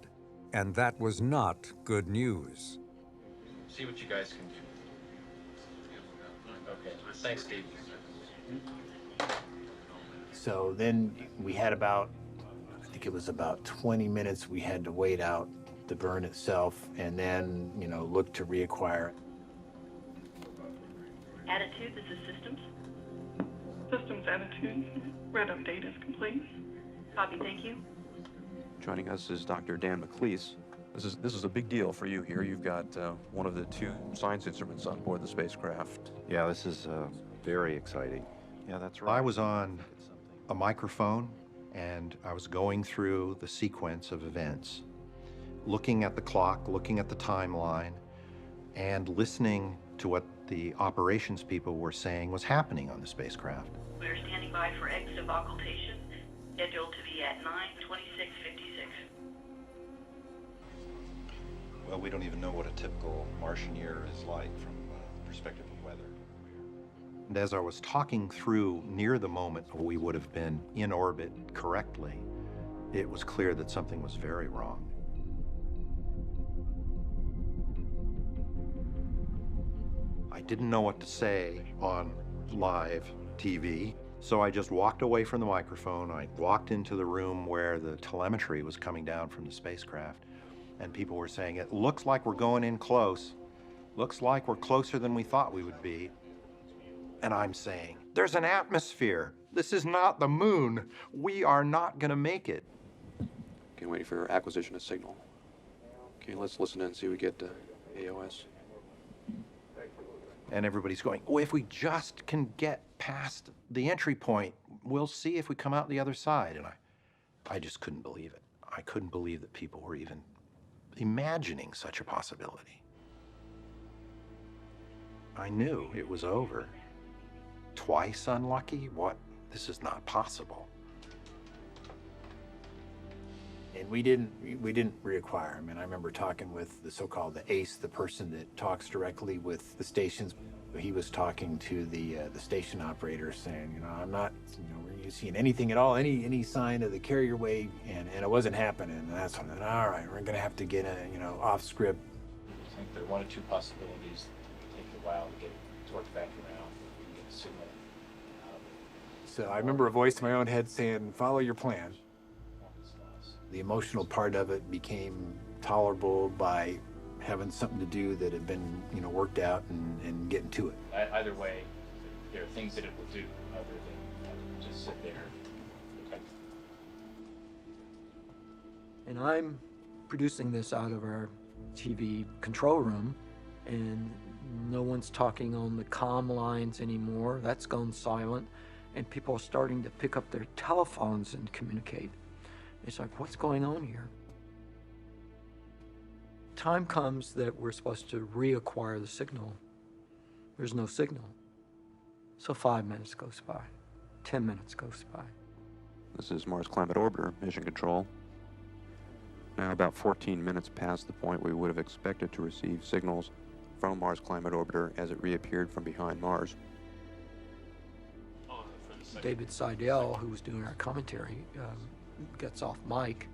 and that was not good news. See what you guys can do. Okay. Thanks, Steve. So then we had about, I think it was about 20 minutes we had to wait out the burn itself and then, look to reacquire. Attitude, this is systems. Systems attitude. Red update is complete. Copy, thank you. Joining us is Dr. Dan McLeese. This is a big deal for you here. You've got one of the 2 science instruments on board the spacecraft. Yeah, this is very exciting. Yeah, that's right. I was on a microphone and I was going through the sequence of events, looking at the clock, looking at the timeline, and listening to what the operations people were saying was happening on the spacecraft. We're standing by for exit of occultation, scheduled to be at 9:26:56. Well, we don't even know what a typical Martian year is like from the perspective of weather. And as I was talking through near the moment we would have been in orbit correctly, it was clear that something was very wrong. I didn't know what to say on live TV, so I just walked away from the microphone. I walked into the room where the telemetry was coming down from the spacecraft, and people were saying, it looks like we're going in close. Looks like we're closer than we thought we would be. And I'm saying, there's an atmosphere. This is not the moon. We are not going to make it. Okay, waiting for acquisition of signal. Okay, let's listen in and see if we get AOS. And everybody's going, oh, if we just can get past the entry point, we'll see if we come out the other side. And I just couldn't believe it. I couldn't believe that people were even imagining such a possibility. I knew it was over. Twice unlucky? What? This is not possible. And we didn't reacquire. I mean, I remember talking with the so-called the ACE, the person that talks directly with the stations. He was talking to the station operator saying, I'm not, are you seeing anything at all, any sign of the carrier wave? And it wasn't happening. And that's when, all right, we're gonna have to get off script. I think there are 1 or 2 possibilities. It take a while to get it worked back around and get a signal. So I remember a voice in my own head saying, follow your plan. The emotional part of it became tolerable by having something to do that had been, worked out and getting to it. Either way, there are things that it will do other than just sit there. Okay. And I'm producing this out of our TV control room, and no one's talking on the comm lines anymore. That's gone silent. And people are starting to pick up their telephones and communicate. It's like, what's going on here? Time comes that we're supposed to reacquire the signal. There's no signal. So 5 minutes goes by, 10 minutes goes by. This is Mars Climate Orbiter, Mission Control. Now about 14 minutes past the point we would have expected to receive signals from Mars Climate Orbiter as it reappeared from behind Mars. David Seidel, who was doing our commentary, gets off mic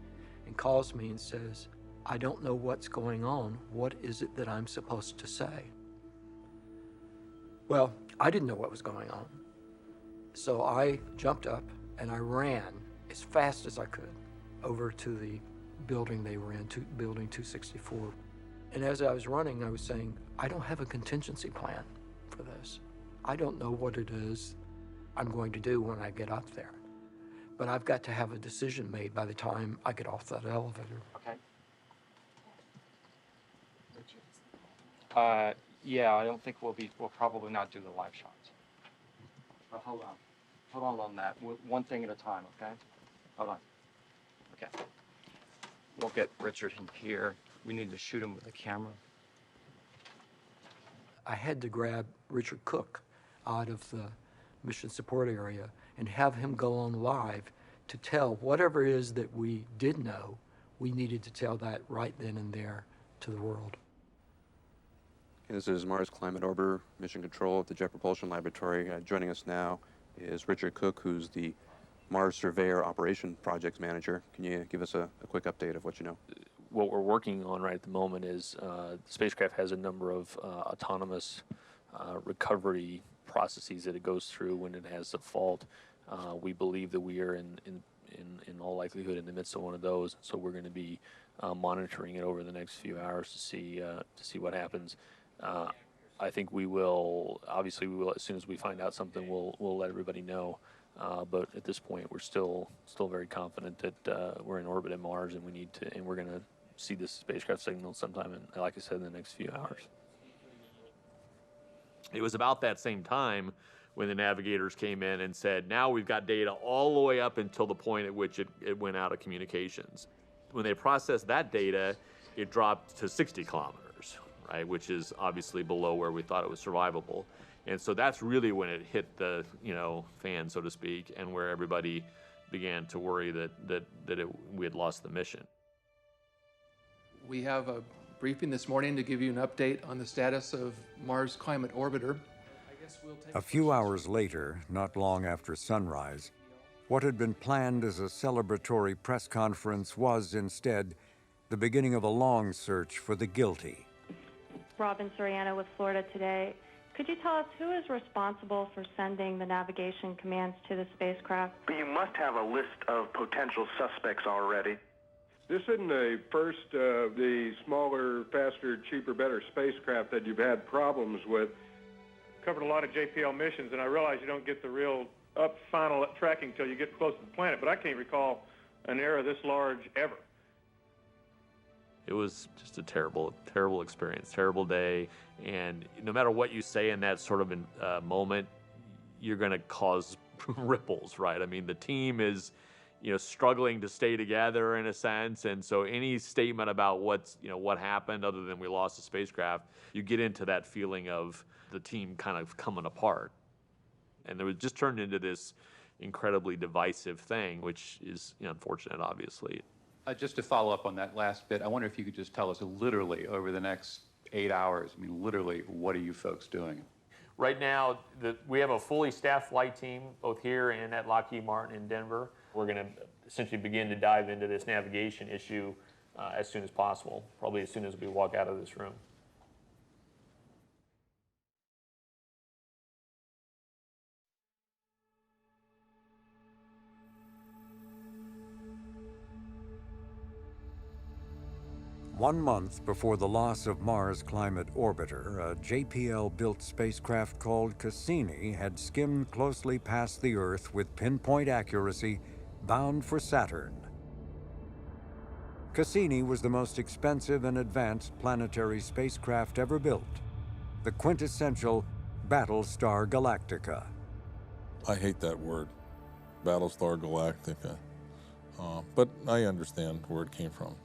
and calls me and says, I don't know what's going on. What is it that I'm supposed to say? Well, I didn't know what was going on. So I jumped up and I ran as fast as I could over to the building they were in, building 264. And as I was running, I was saying, I don't have a contingency plan for this. I don't know what it is I'm going to do when I get up there. But I've got to have a decision made by the time I get off that elevator. Okay. Yeah, I don't think we'll probably not do the live shots. But hold on that. One thing at a time, okay? Hold on. Okay. We'll get Richard in here. We need to shoot him with a camera. I had to grab Richard Cook out of the mission support area and have him go on live to tell whatever it is that we did know, we needed to tell that right then and there to the world. This is Mars Climate Orbiter, Mission Control at the Jet Propulsion Laboratory. Joining us now is Richard Cook, who's the Mars Surveyor Operation Projects Manager. Can you give us a quick update of what you know? What we're working on right at the moment is the spacecraft has a number of autonomous recovery processes that it goes through when it has a fault. We believe that we are in all likelihood in the midst of one of those, so we're going to be monitoring it over the next few hours to see what happens. I think we will, obviously we will, as soon as we find out something, we'll let everybody know. But at this point, we're still very confident that we're in orbit at Mars, and we're going to see this spacecraft signal sometime, like I said, in the next few hours. It was about that same time when the navigators came in and said, now we've got data all the way up until the point at which it went out of communications. When they processed that data, it dropped to 60 kilometers, right, which is obviously below where we thought it was survivable. And so that's really when it hit the, fan, so to speak, and where everybody began to worry that we had lost the mission. We have a briefing this morning to give you an update on the status of Mars Climate Orbiter. A few hours later, not long after sunrise, what had been planned as a celebratory press conference was instead the beginning of a long search for the guilty. Robin Soriano with Florida Today. Could you tell us who is responsible for sending the navigation commands to the spacecraft? You must have a list of potential suspects already. This isn't the first of the smaller, faster, cheaper, better spacecraft that you've had problems with. Covered a lot of JPL missions, and I realize you don't get the real final tracking until you get close to the planet, but I can't recall an error this large ever. It was just a terrible, terrible experience, terrible day. And no matter what you say in that sort of moment, you're going to cause ripples, right? I mean, the team is, struggling to stay together in a sense. And so any statement about what happened other than we lost the spacecraft, you get into that feeling of the team kind of coming apart. And it was just turned into this incredibly divisive thing, which is unfortunate, obviously. Just to follow up on that last bit, I wonder if you could just tell us literally over the next 8 hours, literally, what are you folks doing? Right now, we have a fully staffed flight team, both here and at Lockheed Martin in Denver. We're going to essentially begin to dive into this navigation issue as soon as possible, probably as soon as we walk out of this room. One month before the loss of Mars Climate Orbiter, a JPL-built spacecraft called Cassini had skimmed closely past the Earth with pinpoint accuracy, bound for Saturn. Cassini was the most expensive and advanced planetary spacecraft ever built, the quintessential Battlestar Galactica. I hate that word, Battlestar Galactica, but I understand where it came from.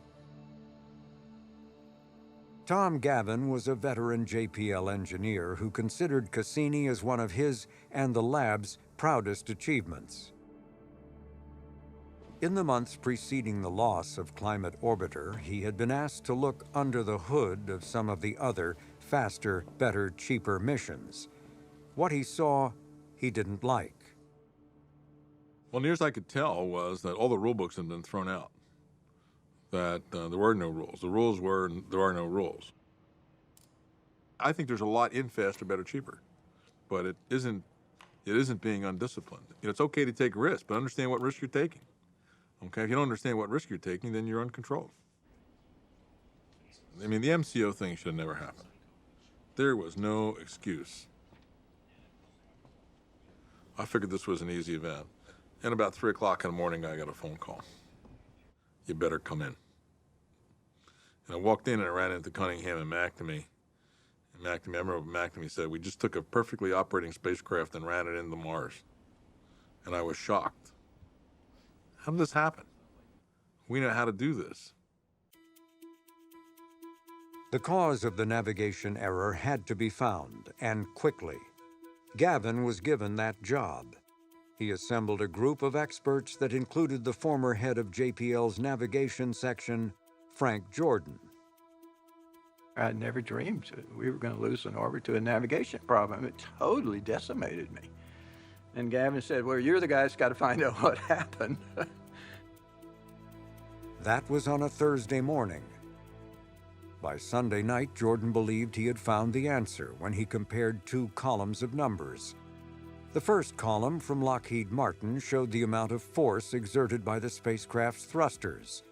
Tom Gavin was a veteran JPL engineer who considered Cassini as one of his and the lab's proudest achievements. In the months preceding the loss of Climate Orbiter, he had been asked to look under the hood of some of the other faster, better, cheaper missions. What he saw, he didn't like. Well, near as I could tell was that all the rule books had been thrown out, that there were no rules. The rules were, there are no rules. I think there's a lot in faster, better, cheaper, but it isn't being undisciplined. You know, it's okay to take risks, but understand what risk you're taking. Okay, if you don't understand what risk you're taking, then you're uncontrolled. I mean, the MCO thing should have never happened. There was no excuse. I figured this was an easy event. And about 3 o'clock in the morning, I got a phone call. You better come in. And I walked in and I ran into Cunningham and McNamee. And McNamee, I remember McNamee said, we just took a perfectly operating spacecraft and ran it into Mars. And I was shocked. How did this happen? We know how to do this. The cause of the navigation error had to be found, and quickly. Gavin was given that job. He assembled a group of experts that included the former head of JPL's navigation section, Frank Jordan. I never dreamed that we were going to lose an orbit to a navigation problem. It totally decimated me. And Gavin said, well, you're the guy that's got to find out what happened. That was on a Thursday morning. By Sunday night, Jordan believed he had found the answer when he compared 2 columns of numbers. The first column from Lockheed Martin showed the amount of force exerted by the spacecraft's thrusters.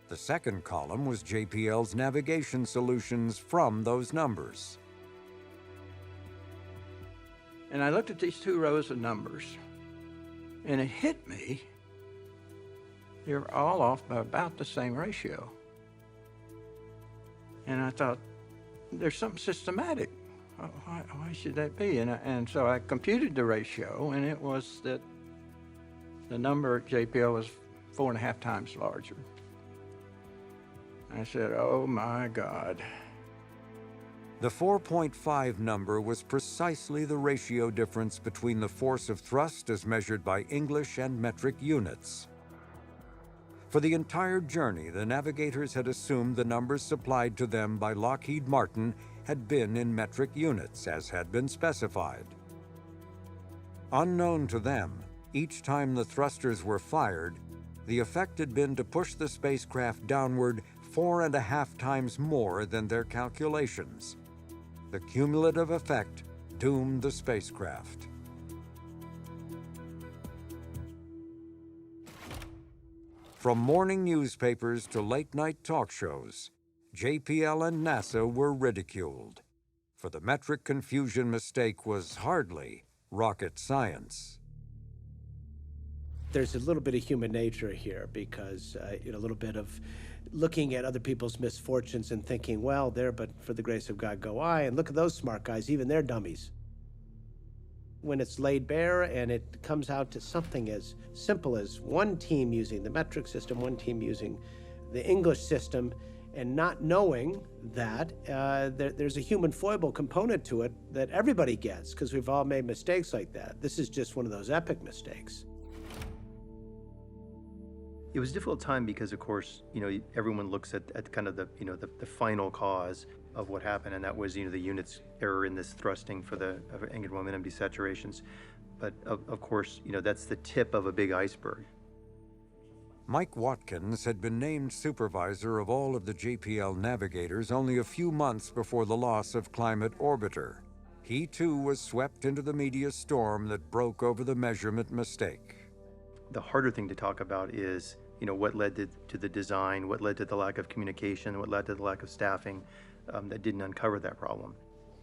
The second column was JPL's navigation solutions from those numbers. And I looked at these 2 rows of numbers, and it hit me. You're all off by about the same ratio. And I thought, there's something systematic. Why should that be? And so I computed the ratio, and it was that the number at JPL was 4.5 times larger. I said, oh my God. The 4.5 number was precisely the ratio difference between the force of thrust as measured by English and metric units. For the entire journey, the navigators had assumed the numbers supplied to them by Lockheed Martin had been in metric units, as had been specified. Unknown to them, each time the thrusters were fired, the effect had been to push the spacecraft downward 4.5 times more than their calculations. The cumulative effect doomed the spacecraft. From morning newspapers to late-night talk shows, JPL and NASA were ridiculed, for the metric confusion mistake was hardly rocket science. There's a little bit of human nature here because, a little bit of looking at other people's misfortunes and thinking, well, there, but for the grace of God go I, and look at those smart guys, even they're dummies. When it's laid bare and it comes out to something as simple as one team using the metric system, one team using the English system, and not knowing that there's a human foible component to it that everybody gets, because we've all made mistakes like that. This is just one of those epic mistakes. It was a difficult time because, of course, everyone looks at kind of the final cause of what happened, and that was, the unit's error in this thrusting for the angular momentum desaturations. But of course, that's the tip of a big iceberg. Mike Watkins had been named supervisor of all of the JPL navigators only a few months before the loss of Climate Orbiter. He too was swept into the media storm that broke over the measurement mistake. The harder thing to talk about is, what led to the design, what led to the lack of communication, what led to the lack of staffing that didn't uncover that problem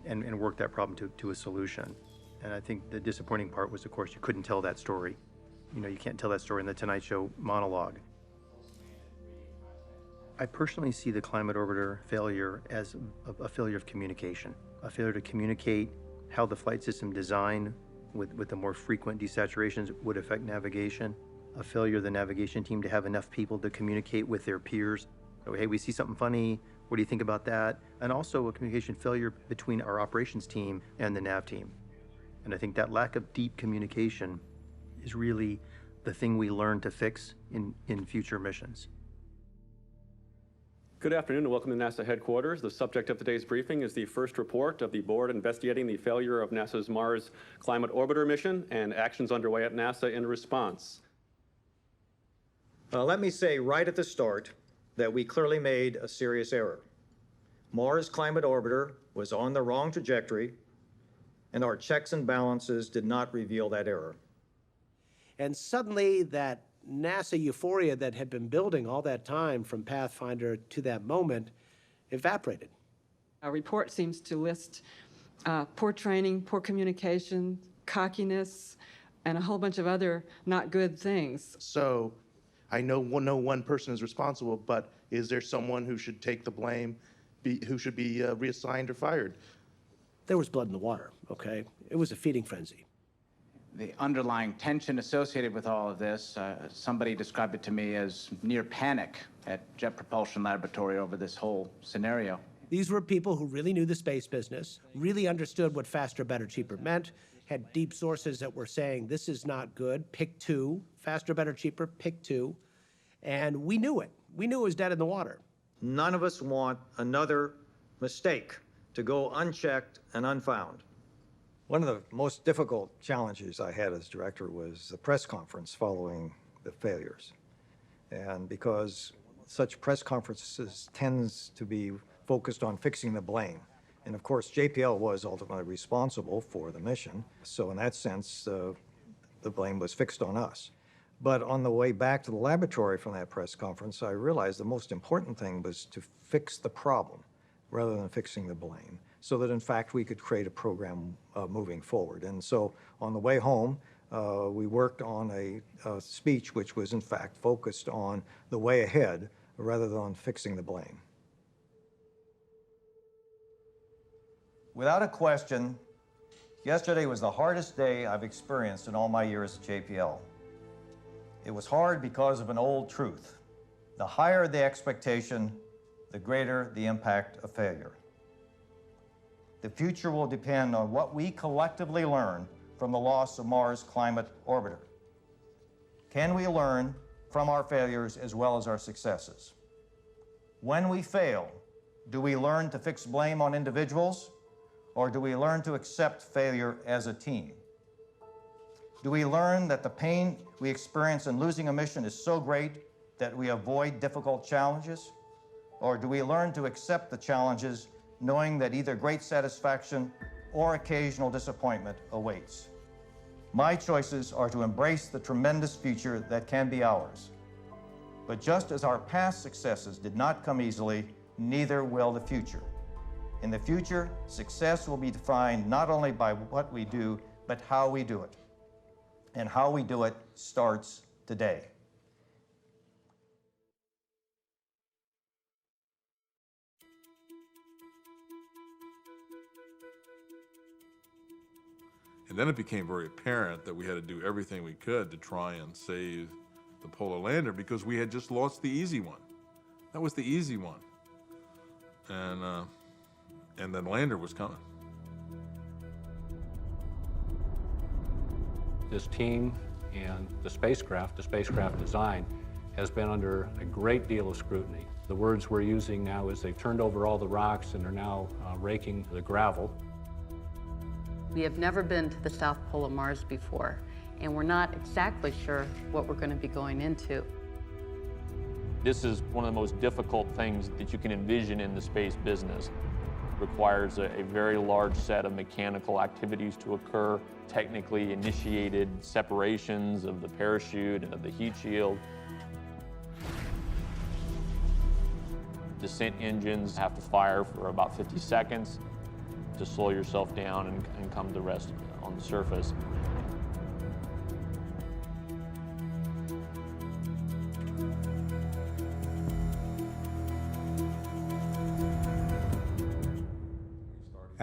and work that problem to a solution. And I think the disappointing part was, of course, you couldn't tell that story. You can't tell that story in the Tonight Show monologue. I personally see the Climate Orbiter failure as a failure of communication, a failure to communicate how the flight system design with the more frequent desaturations would affect navigation, a failure of the navigation team to have enough people to communicate with their peers. So, hey, we see something funny, what do you think about that? And also a communication failure between our operations team and the nav team. And I think that lack of deep communication is really the thing we learn to fix in future missions. Good afternoon and welcome to NASA headquarters. The subject of today's briefing is the first report of the board investigating the failure of NASA's Mars Climate Orbiter mission and actions underway at NASA in response. Let me say right at the start that we clearly made a serious error. Mars Climate Orbiter was on the wrong trajectory, and our checks and balances did not reveal that error. And suddenly that NASA euphoria that had been building all that time from Pathfinder to that moment evaporated. Our report seems to list poor training, poor communication, cockiness, and a whole bunch of other not good things. So I know no one person is responsible, but is there someone who should take the blame, who should be reassigned or fired? There was blood in the water, okay? It was a feeding frenzy. The underlying tension associated with all of this, somebody described it to me as near panic at Jet Propulsion Laboratory over this whole scenario. These were people who really knew the space business, really understood what faster, better, cheaper meant, had deep sources that were saying, this is not good, pick two, faster, better, cheaper, pick two. And we knew it. We knew it was dead in the water. None of us want another mistake to go unchecked and unfound. One of the most difficult challenges I had as director was the press conference following the failures. And because such press conferences tends to be focused on fixing the blame. And of course, JPL was ultimately responsible for the mission. So in that sense, the blame was fixed on us. But on the way back to the laboratory from that press conference, I realized the most important thing was to fix the problem rather than fixing the blame, so that in fact we could create a program moving forward. And so on the way home, we worked on a speech which was in fact focused on the way ahead rather than on fixing the blame. Without a question, yesterday was the hardest day I've experienced in all my years at JPL. It was hard because of an old truth. The higher the expectation, the greater the impact of failure. The future will depend on what we collectively learn from the loss of Mars Climate Orbiter. Can we learn from our failures as well as our successes? When we fail, do we learn to fix blame on individuals, or do we learn to accept failure as a team? Do we learn that the pain we experience in losing a mission is so great that we avoid difficult challenges? Or do we learn to accept the challenges knowing that either great satisfaction or occasional disappointment awaits? My choices are to embrace the tremendous future that can be ours. But just as our past successes did not come easily, neither will the future. In the future, success will be defined not only by what we do, but how we do it. And how we do it starts today. And then it became very apparent that we had to do everything we could to try and save the polar lander because we had just lost the easy one. That was the easy one. And then lander was coming. This team and the spacecraft design has been under a great deal of scrutiny. The words we're using now is they've turned over all the rocks and are now raking the gravel. We have never been to the South Pole of Mars before, and we're not exactly sure what we're going to be going into. This is one of the most difficult things that you can envision in the space business. It requires a very large set of mechanical activities to occur, technically initiated separations of the parachute and of the heat shield. Descent engines have to fire for about 50 seconds to slow yourself down and come to rest on the surface.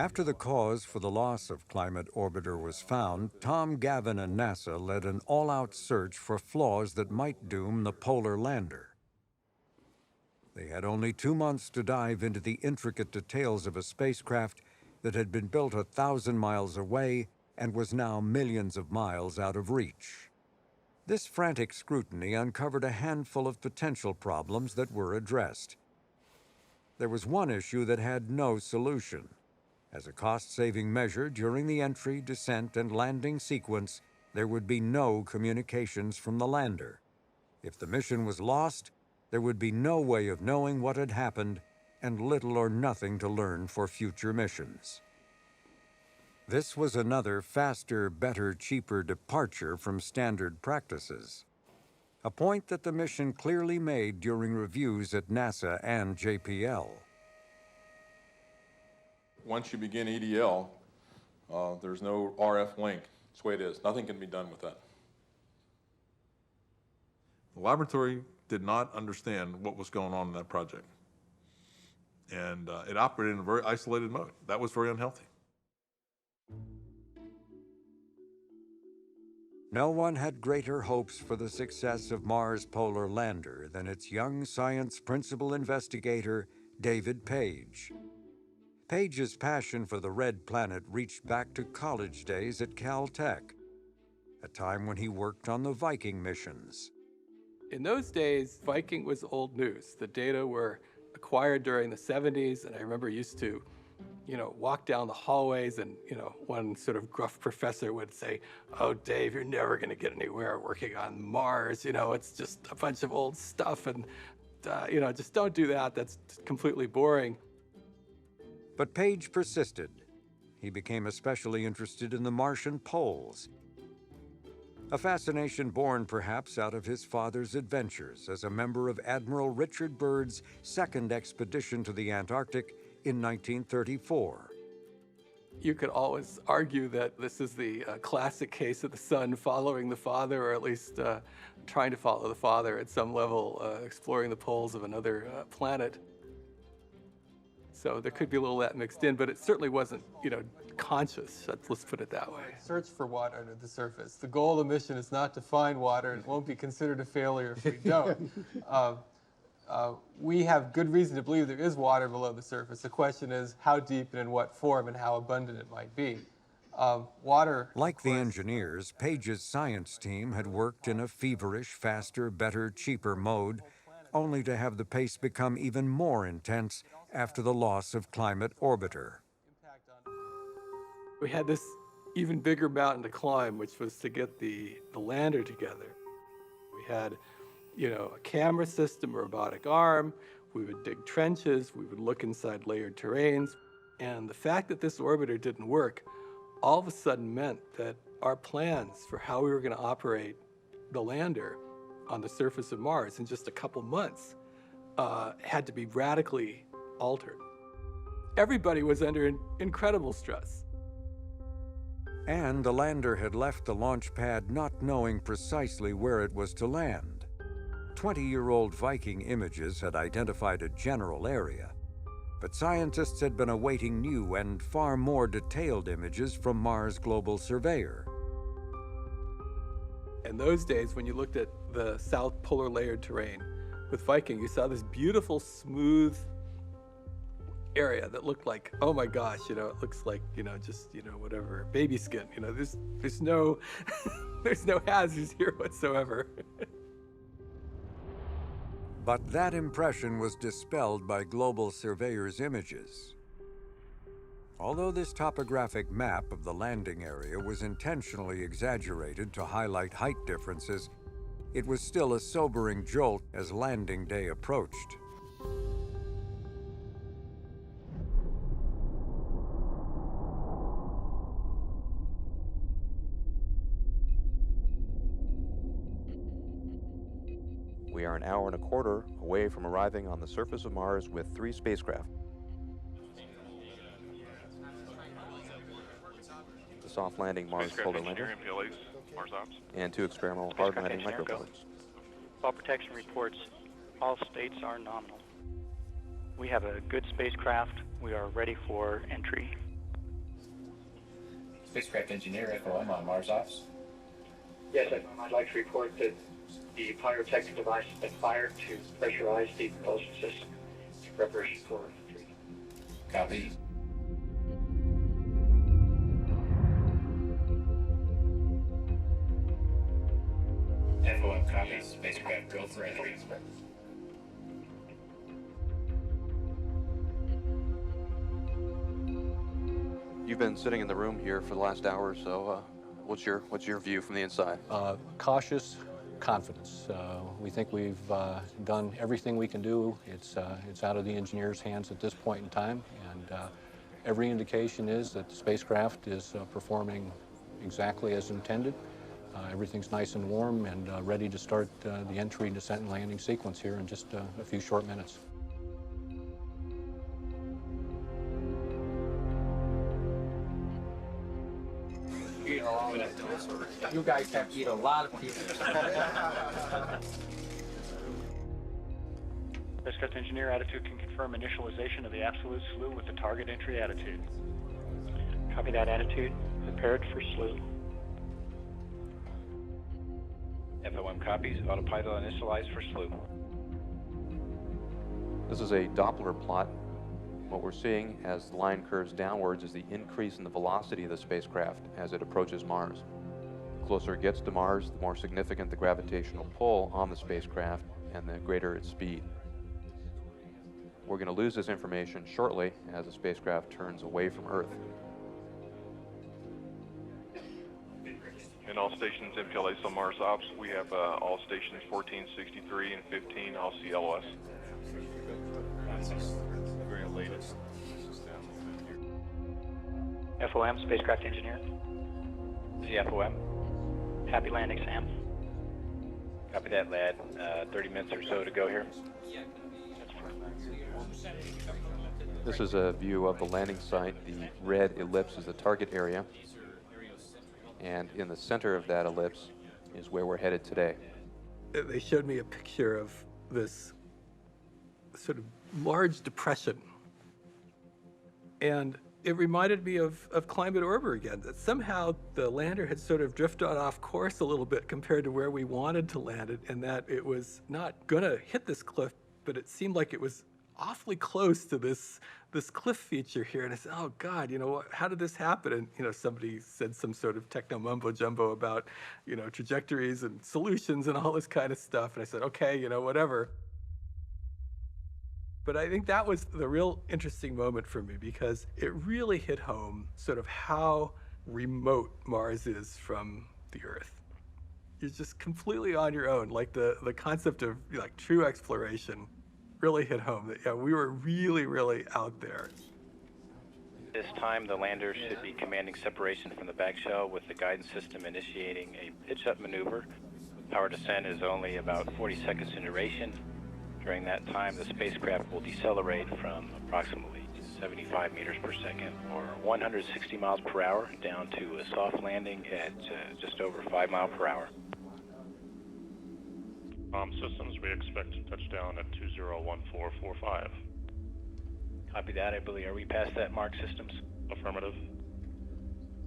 After the cause for the loss of Climate Orbiter was found, Tom Gavin and NASA led an all-out search for flaws that might doom the polar lander. They had only 2 months to dive into the intricate details of a spacecraft that had been built 1,000 miles away and was now millions of miles out of reach. This frantic scrutiny uncovered a handful of potential problems that were addressed. There was one issue that had no solution. As a cost-saving measure during the entry, descent, and landing sequence, there would be no communications from the lander. If the mission was lost, there would be no way of knowing what had happened and little or nothing to learn for future missions. This was another faster, better, cheaper departure from standard practices, a point that the mission clearly made during reviews at NASA and JPL. Once you begin EDL, there's no RF link. That's the way it is. Nothing can be done with that. The laboratory did not understand what was going on in that project. And it operated in a very isolated mode. That was very unhealthy. No one had greater hopes for the success of Mars Polar Lander than its young science principal investigator, David Page. Page's passion for the red planet reached back to college days at Caltech, a time when he worked on the Viking missions. In those days, Viking was old news. The data were acquired during the 70s, and I remember used to, walk down the hallways and, one sort of gruff professor would say, "Oh, Dave, you're never going to get anywhere working on Mars. It's just a bunch of old stuff, and, just don't do that. That's completely boring." But Page persisted. He became especially interested in the Martian poles, a fascination born perhaps out of his father's adventures as a member of Admiral Richard Byrd's second expedition to the Antarctic in 1934. You could always argue that this is the classic case of the son following the father, or at least trying to follow the father at some level, exploring the poles of another planet. So there could be a little of that mixed in, but it certainly wasn't, conscious. Let's put it that way. Search for water under the surface. The goal of the mission is not to find water. It won't be considered a failure if we don't. We have good reason to believe there is water below the surface. The question is how deep and in what form and how abundant it might be. Water. Like the engineers, Page's science team had worked in a feverish, faster, better, cheaper mode, only to have the pace become even more intense after the loss of Climate Orbiter. We had this even bigger mountain to climb, which was to get the lander together. We had, a camera system, a robotic arm. We would dig trenches. We would look inside layered terrains. And the fact that this orbiter didn't work all of a sudden meant that our plans for how we were going to operate the lander on the surface of Mars in just a couple months had to be radically altered. Everybody was under incredible stress. And the lander had left the launch pad not knowing precisely where it was to land. 20-year-old Viking images had identified a general area, but scientists had been awaiting new and far more detailed images from Mars Global Surveyor. In those days, when you looked at the South Polar layered terrain with Viking, you saw this beautiful, smooth area that looked like, oh my gosh, it looks like, just, whatever, baby skin. There's no, there's no hazards here whatsoever. But that impression was dispelled by Global Surveyor's images. Although this topographic map of the landing area was intentionally exaggerated to highlight height differences, it was still a sobering jolt as landing day approached. We are an hour and a quarter away from arriving on the surface of Mars with 3 spacecraft. The soft landing Mars Polar Lander and 2 experimental hard landing microbullets. Fall protection reports, all states are nominal. We have a good spacecraft. We are ready for entry. Spacecraft engineer, FOM on Mars Ops. Yes, I'd like to report that the pyrotechnic device has been fired to pressurize the propulsion system in preparation for retreat. Copy. FOM copies. Spacecraft go for entry. You've been sitting in the room here for the last hour or so. What's your view from the inside? Cautious confidence. We think we've done everything we can do. It's out of the engineers' hands at this point in time, and every indication is that the spacecraft is performing exactly as intended. Everything's nice and warm and ready to start the entry, descent, and landing sequence here in just a few short minutes. You guys have eaten a lot of people. Spacecraft engineer, attitude can confirm initialization of the absolute slew with the target entry attitude. Copy that, attitude. Prepared for slew. FOM copies. Autopilot initialized for slew. This is a Doppler plot. What we're seeing as the line curves downwards is the increase in the velocity of the spacecraft as it approaches Mars. The closer it gets to Mars, the more significant the gravitational pull on the spacecraft and the greater its speed. We're going to lose this information shortly as the spacecraft turns away from Earth. In all stations MPLA on Mars Ops, we have all stations 14, 63, and 15, all CLOS. Very latest. FOM, spacecraft engineer. CFOM. Happy landing, Sam. Copy that, lad. 30 minutes or so to go here. This is a view of the landing site. The red ellipse is the target area. And in the center of that ellipse is where we're headed today. They showed me a picture of this sort of large depression. And it reminded me of Climate Orbiter again, that somehow the lander had sort of drifted off course a little bit compared to where we wanted to land it, and that it was not going to hit this cliff, but it seemed like it was awfully close to this cliff feature here. And I said, oh God, how did this happen? And, somebody said some sort of techno mumbo jumbo about, trajectories and solutions and all this kind of stuff. And I said, okay, whatever. But I think that was the real interesting moment for me, because it really hit home sort of how remote Mars is from the Earth. You're just completely on your own. Like the concept of like true exploration really hit home, that we were really, really out there. This time, the lander should be commanding separation from the back shell with the guidance system initiating a pitch-up maneuver. Power descent is only about 40 seconds in duration. During that time, the spacecraft will decelerate from approximately 75 meters per second, or 160 miles per hour, down to a soft landing at just over 5 miles per hour. Systems, we expect touchdown at 201445. Copy that. I believe, are we past that mark, systems? Affirmative.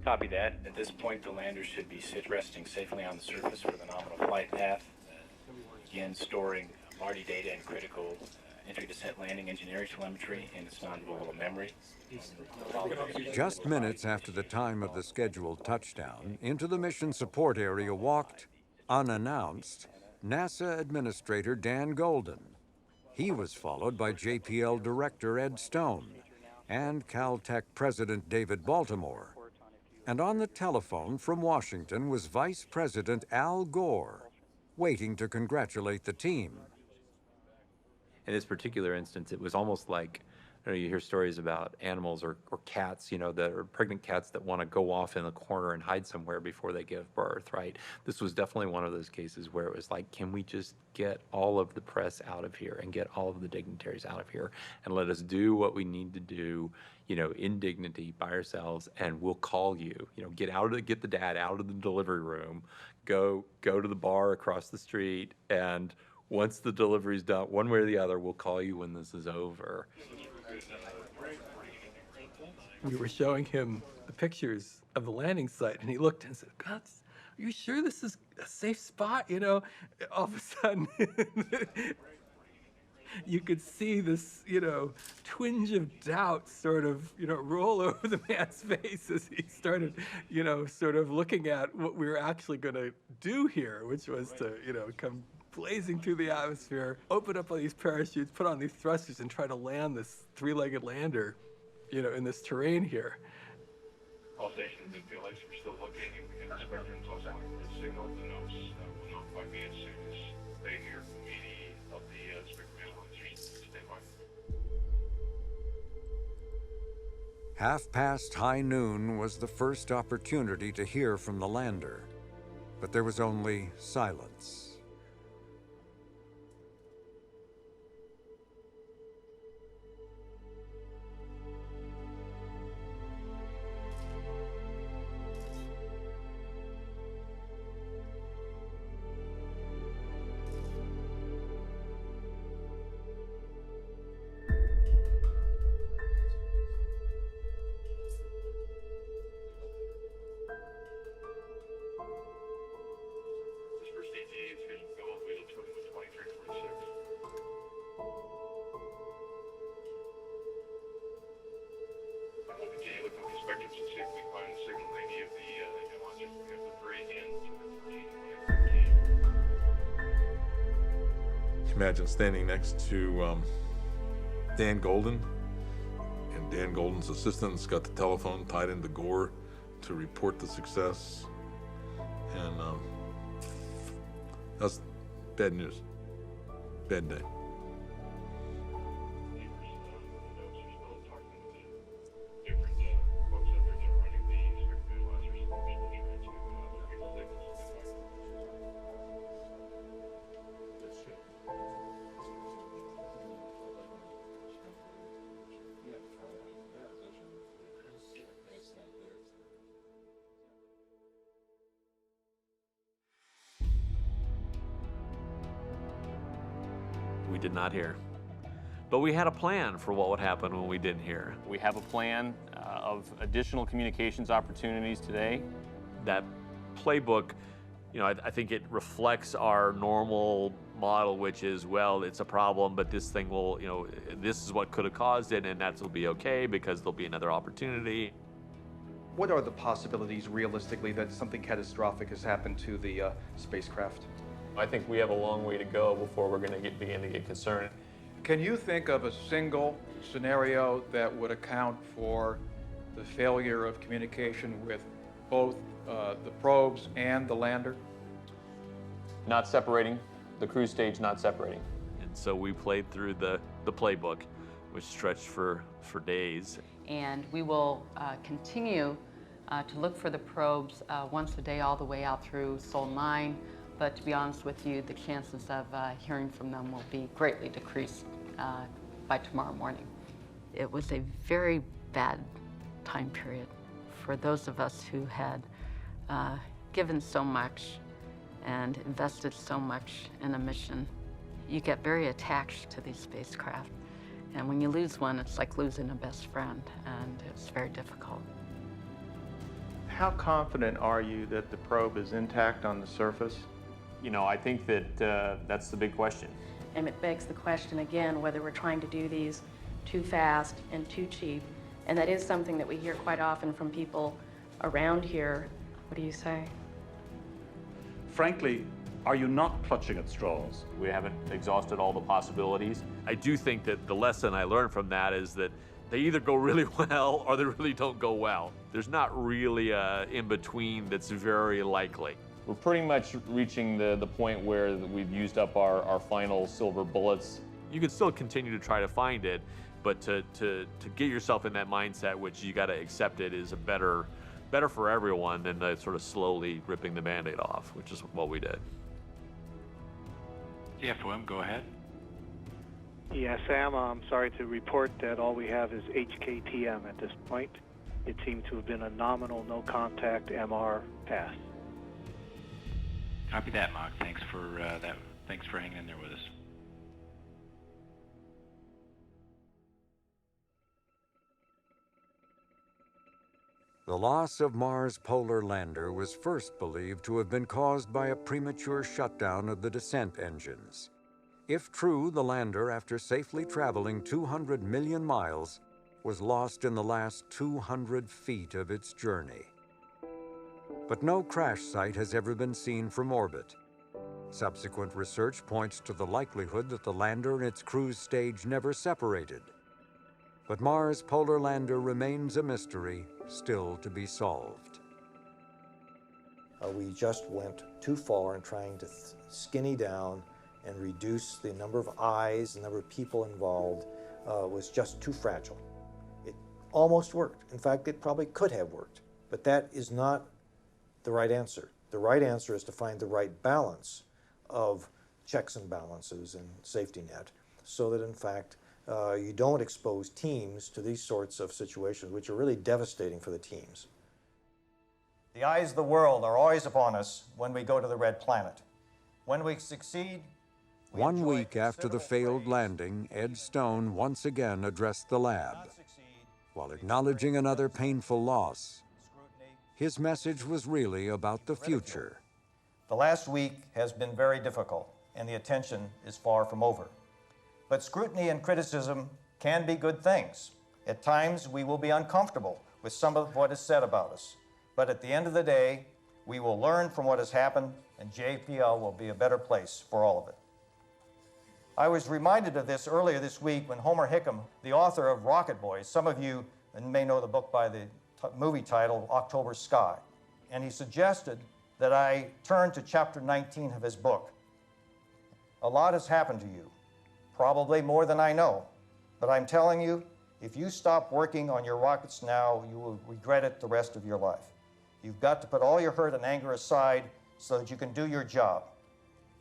Copy that. At this point, the lander should be resting safely on the surface for the nominal flight path. Again, storing MARDI data and critical entry, descent, landing, engineering telemetry in its non-volatile memory. Just minutes after the time of the scheduled touchdown, into the mission support area walked, unannounced, NASA Administrator Dan Golden. He was followed by JPL Director Ed Stone and Caltech President David Baltimore. And on the telephone from Washington was Vice President Al Gore, waiting to congratulate the team. In this particular instance, it was almost like, you hear stories about animals or cats, that are pregnant cats that want to go off in the corner and hide somewhere before they give birth, right? This was definitely one of those cases where it was like, can we just get all of the press out of here and get all of the dignitaries out of here and let us do what we need to do, in dignity by ourselves, and we'll call you, get the dad out of the delivery room, go to the bar across the street, and once the delivery's done, one way or the other, we'll call you when this is over. we were showing him the pictures of the landing site, and he looked and said, "God, are you sure this is a safe spot?" You know, all of a sudden, you could see this, twinge of doubt sort of, roll over the man's face as he started, sort of looking at what we were actually going to do here, which was to, come blazing through the atmosphere, open up all these parachutes, put on these thrusters, and try to land this three-legged lander, in this terrain here. All stations in PLX, we're still looking, and we can expect them to the signal. The notes will notify me as soon as they hear from any of the spectrum analyzers. Stand by. 12:30 was the first opportunity to hear from the lander, but there was only silence. Imagine standing next to Dan Golden, and Dan Golden's assistant's got the telephone tied into Gore to report the success, and that's bad news, bad day. We did not hear. But we had a plan for what would happen when we didn't hear. We have a plan of additional communications opportunities today. That playbook, I think it reflects our normal model, which is, well, it's a problem, but this thing will, this is what could have caused it, and that will be okay because there'll be another opportunity. What are the possibilities realistically that something catastrophic has happened to the spacecraft? I think we have a long way to go before we're going to begin to get concerned. Can you think of a single scenario that would account for the failure of communication with both the probes and the lander? Not separating, the cruise stage not separating. And so we played through the playbook, which stretched for days. And we will continue to look for the probes once a day all the way out through Sol 9. But to be honest with you, the chances of hearing from them will be greatly decreased by tomorrow morning. It was a very bad time period for those of us who had given so much and invested so much in a mission. You get very attached to these spacecraft. And when you lose one, it's like losing a best friend, and it's very difficult. How confident are you that the probe is intact on the surface? I think that that's the big question. And it begs the question again whether we're trying to do these too fast and too cheap. And that is something that we hear quite often from people around here. What do you say? Frankly, are you not clutching at straws? We haven't exhausted all the possibilities. I do think that the lesson I learned from that is that they either go really well or they really don't go well. There's not really a in-between that's very likely. We're pretty much reaching the point where we've used up our final silver bullets. You can still continue to try to find it, but to get yourself in that mindset, which you got to accept it, is a better for everyone than the sort of slowly ripping the Band-Aid off, which is what we did. TFOM, go ahead. Yeah, Sam, I'm sorry to report that all we have is HKTM at this point. It seemed to have been a nominal no-contact MR pass. Copy that, Mark. Thanks for that. Thanks for hanging in there with us. The loss of Mars' polar lander was first believed to have been caused by a premature shutdown of the descent engines. If true, the lander, after safely traveling 200 million miles, was lost in the last 200 feet of its journey. But no crash site has ever been seen from orbit. Subsequent research points to the likelihood that the lander and its cruise stage never separated. But Mars' polar lander remains a mystery still to be solved. We just went too far in trying to skinny down and reduce the number of eyes, the number of people involved, was just too fragile. It almost worked. In fact, it probably could have worked, but that is not the right answer. The right answer is to find the right balance of checks and balances and safety net so that, in fact, you don't expose teams to these sorts of situations, which are really devastating for the teams. The eyes of the world are always upon us when we go to the Red Planet. When we succeed, 1 week after the failed landing, Ed Stone once again addressed the lab. While acknowledging another painful loss, his message was really about the future. The last week has been very difficult, and the attention is far from over. But scrutiny and criticism can be good things. At times, we will be uncomfortable with some of what is said about us. But at the end of the day, we will learn from what has happened, and JPL will be a better place for all of it. I was reminded of this earlier this week when Homer Hickam, the author of Rocket Boys, some of you may know the book by the movie title October Sky, and he suggested that I turn to chapter 19 of his book. A lot has happened to you, probably more than I know, but I'm telling you, if you stop working on your rockets now, you will regret it the rest of your life. You've got to put all your hurt and anger aside so that you can do your job.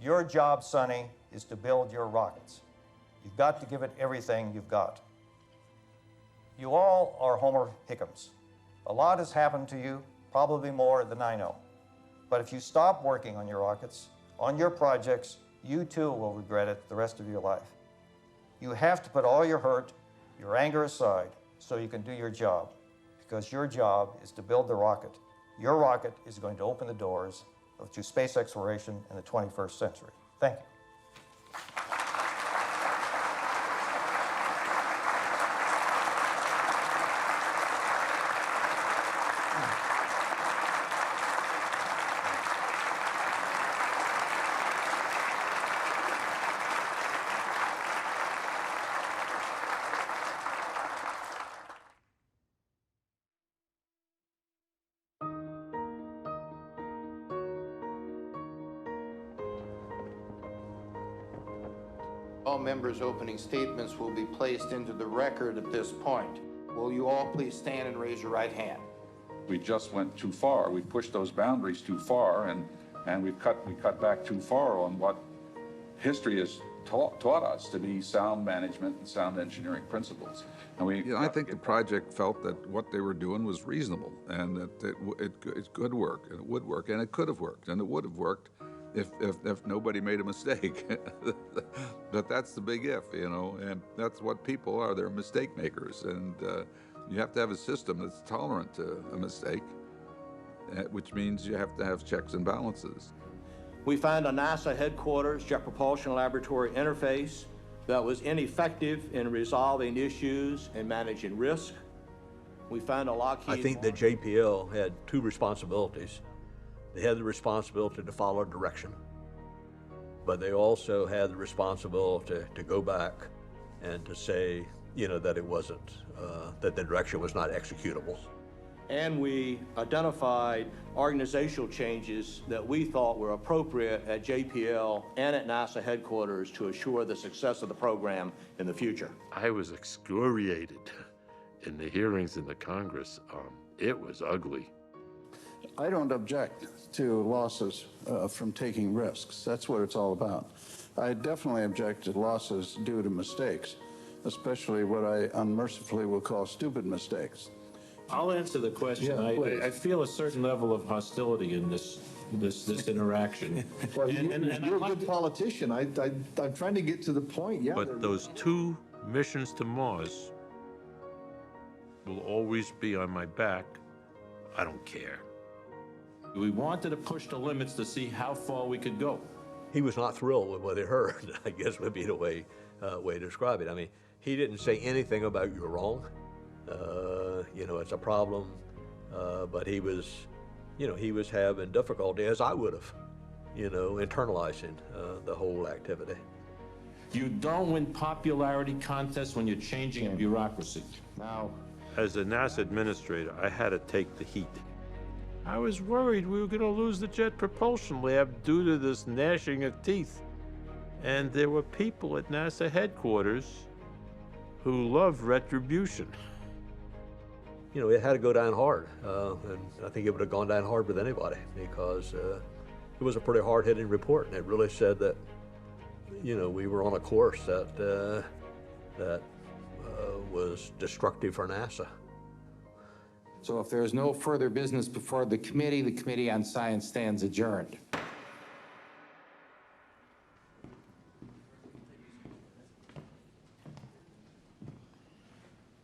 Your job, Sonny, is to build your rockets. You've got to give it everything you've got. You all are Homer Hickams. A lot has happened to you, probably more than I know. But if you stop working on your rockets, on your projects, you too will regret it the rest of your life. You have to put all your hurt, your anger aside so you can do your job, because your job is to build the rocket. Your rocket is going to open the doors to space exploration in the 21st century. Thank you. All members' opening statements will be placed into the record at this point. Will you all please stand and raise your right hand? We just went too far. We pushed those boundaries too far, and we cut back too far on what history has taught us to be sound management and sound engineering principles. And I think the project felt that what they were doing was reasonable, and that it could work, and it would work, and it could have worked, and it would have worked if nobody made a mistake. But that's the big if, and that's what people are. They're mistake makers, and you have to have a system that's tolerant to a mistake, which means you have to have checks and balances. We found a NASA headquarters Jet Propulsion Laboratory interface that was ineffective in resolving issues and managing risk. We found a Lockheed... I think that JPL had two responsibilities. They had the responsibility to follow direction, but they also had the responsibility to go back and to say, that it wasn't, that the direction was not executable. And we identified organizational changes that we thought were appropriate at JPL and at NASA headquarters to assure the success of the program in the future. I was excoriated in the hearings in the Congress. It was ugly. I don't object to losses from taking risks. That's what it's all about. I definitely object to losses due to mistakes, especially what I unmercifully will call stupid mistakes. I'll answer the question. I feel a certain level of hostility in this interaction. Well, you're a good politician. I'm trying to get to the point. Yeah. But those 2 missions to Mars will always be on my back I don't care. We wanted to push the limits to see how far we could go. He was not thrilled with what he heard, I guess would be the way to describe it. I mean, he didn't say anything about you're wrong. You know, it's a problem, but he was, you know, he was having difficulty, as I would have, you know, internalizing the whole activity. You don't win popularity contests when you're changing a bureaucracy. Now, As a NASA administrator, I had to take the heat. I was worried we were going to lose the Jet Propulsion Lab due to this gnashing of teeth. And there were people at NASA headquarters who loved retribution. You know, it had to go down hard, and I think it would have gone down hard with anybody because it was a pretty hard-hitting report, and it really said that, you know, we were on a course that was destructive for NASA. So if there is no further business before the Committee on Science stands adjourned.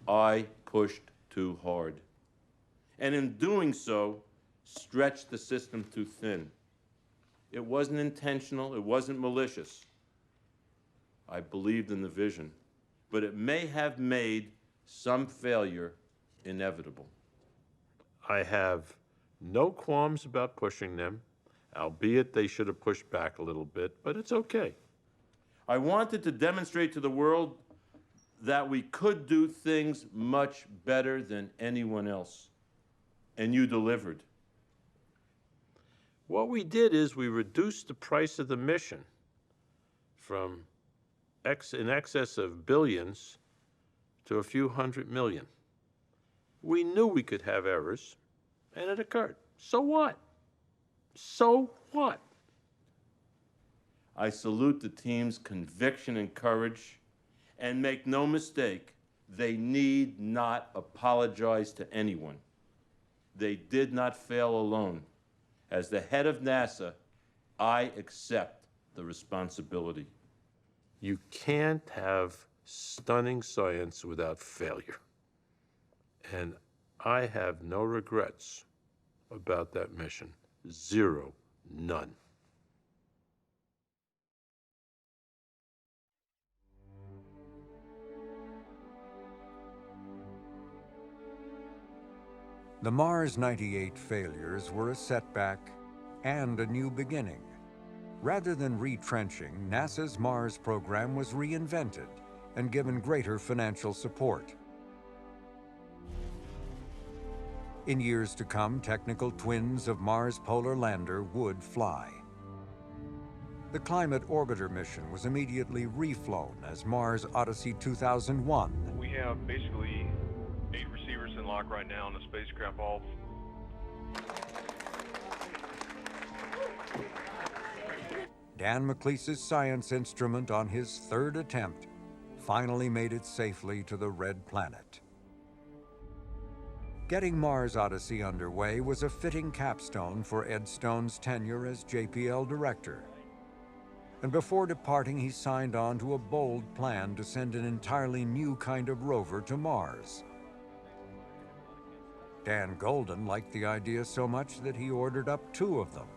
I pushed too hard. And in doing so, stretched the system too thin. It wasn't intentional, it wasn't malicious. I believed in the vision, but it may have made some failure inevitable. I have no qualms about pushing them, albeit they should have pushed back a little bit, but it's okay. I wanted to demonstrate to the world that we could do things much better than anyone else, and you delivered. What we did is we reduced the price of the mission from in excess of billions to a few $100 million. We knew we could have errors, and it occurred. So what? So what? I salute the team's conviction and courage, and make no mistake, they need not apologize to anyone. They did not fail alone. As the head of NASA, I accept the responsibility. You can't have stunning science without failure. And I have no regrets about that mission. Zero, none. The Mars 98 failures were a setback and a new beginning. Rather than retrenching, NASA's Mars program was reinvented and given greater financial support. In years to come, technical twins of Mars Polar Lander would fly. The Climate Orbiter mission was immediately reflown as Mars Odyssey 2001. We have basically 8 receivers in lock right now on the spacecraft vaults. Dan McLeese's science instrument on his 3rd attempt finally made it safely to the Red Planet. Getting Mars Odyssey underway was a fitting capstone for Ed Stone's tenure as JPL director. And before departing, he signed on to a bold plan to send an entirely new kind of rover to Mars. Dan Golden liked the idea so much that he ordered up 2 of them.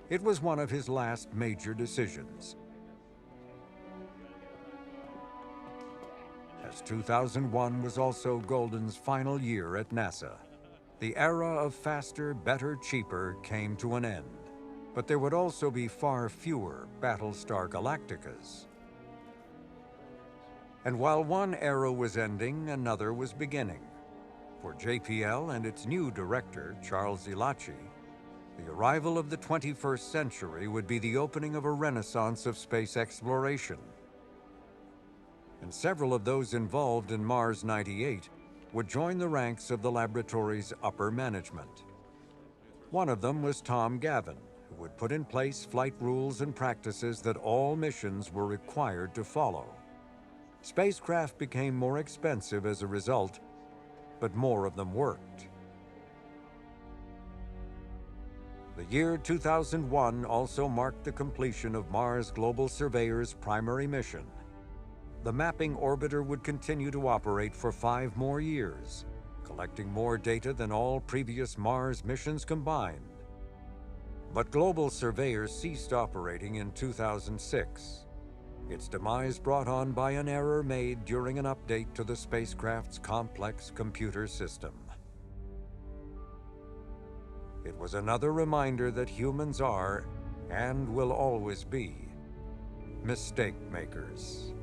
It was one of his last major decisions. As 2001 was also Golden's final year at NASA, the era of faster, better, cheaper came to an end. But there would also be far fewer Battlestar Galacticas. And while one era was ending, another was beginning. For JPL and its new director, Charles Elachi, the arrival of the 21st century would be the opening of a renaissance of space exploration. And several of those involved in Mars 98 would join the ranks of the laboratory's upper management. One of them was Tom Gavin, who would put in place flight rules and practices that all missions were required to follow. Spacecraft became more expensive as a result, but more of them worked. The year 2001 also marked the completion of Mars Global Surveyor's primary mission. The mapping orbiter would continue to operate for 5 more years, collecting more data than all previous Mars missions combined. But Global Surveyor ceased operating in 2006. Its demise brought on by an error made during an update to the spacecraft's complex computer system. It was another reminder that humans are, and will always be, mistake makers.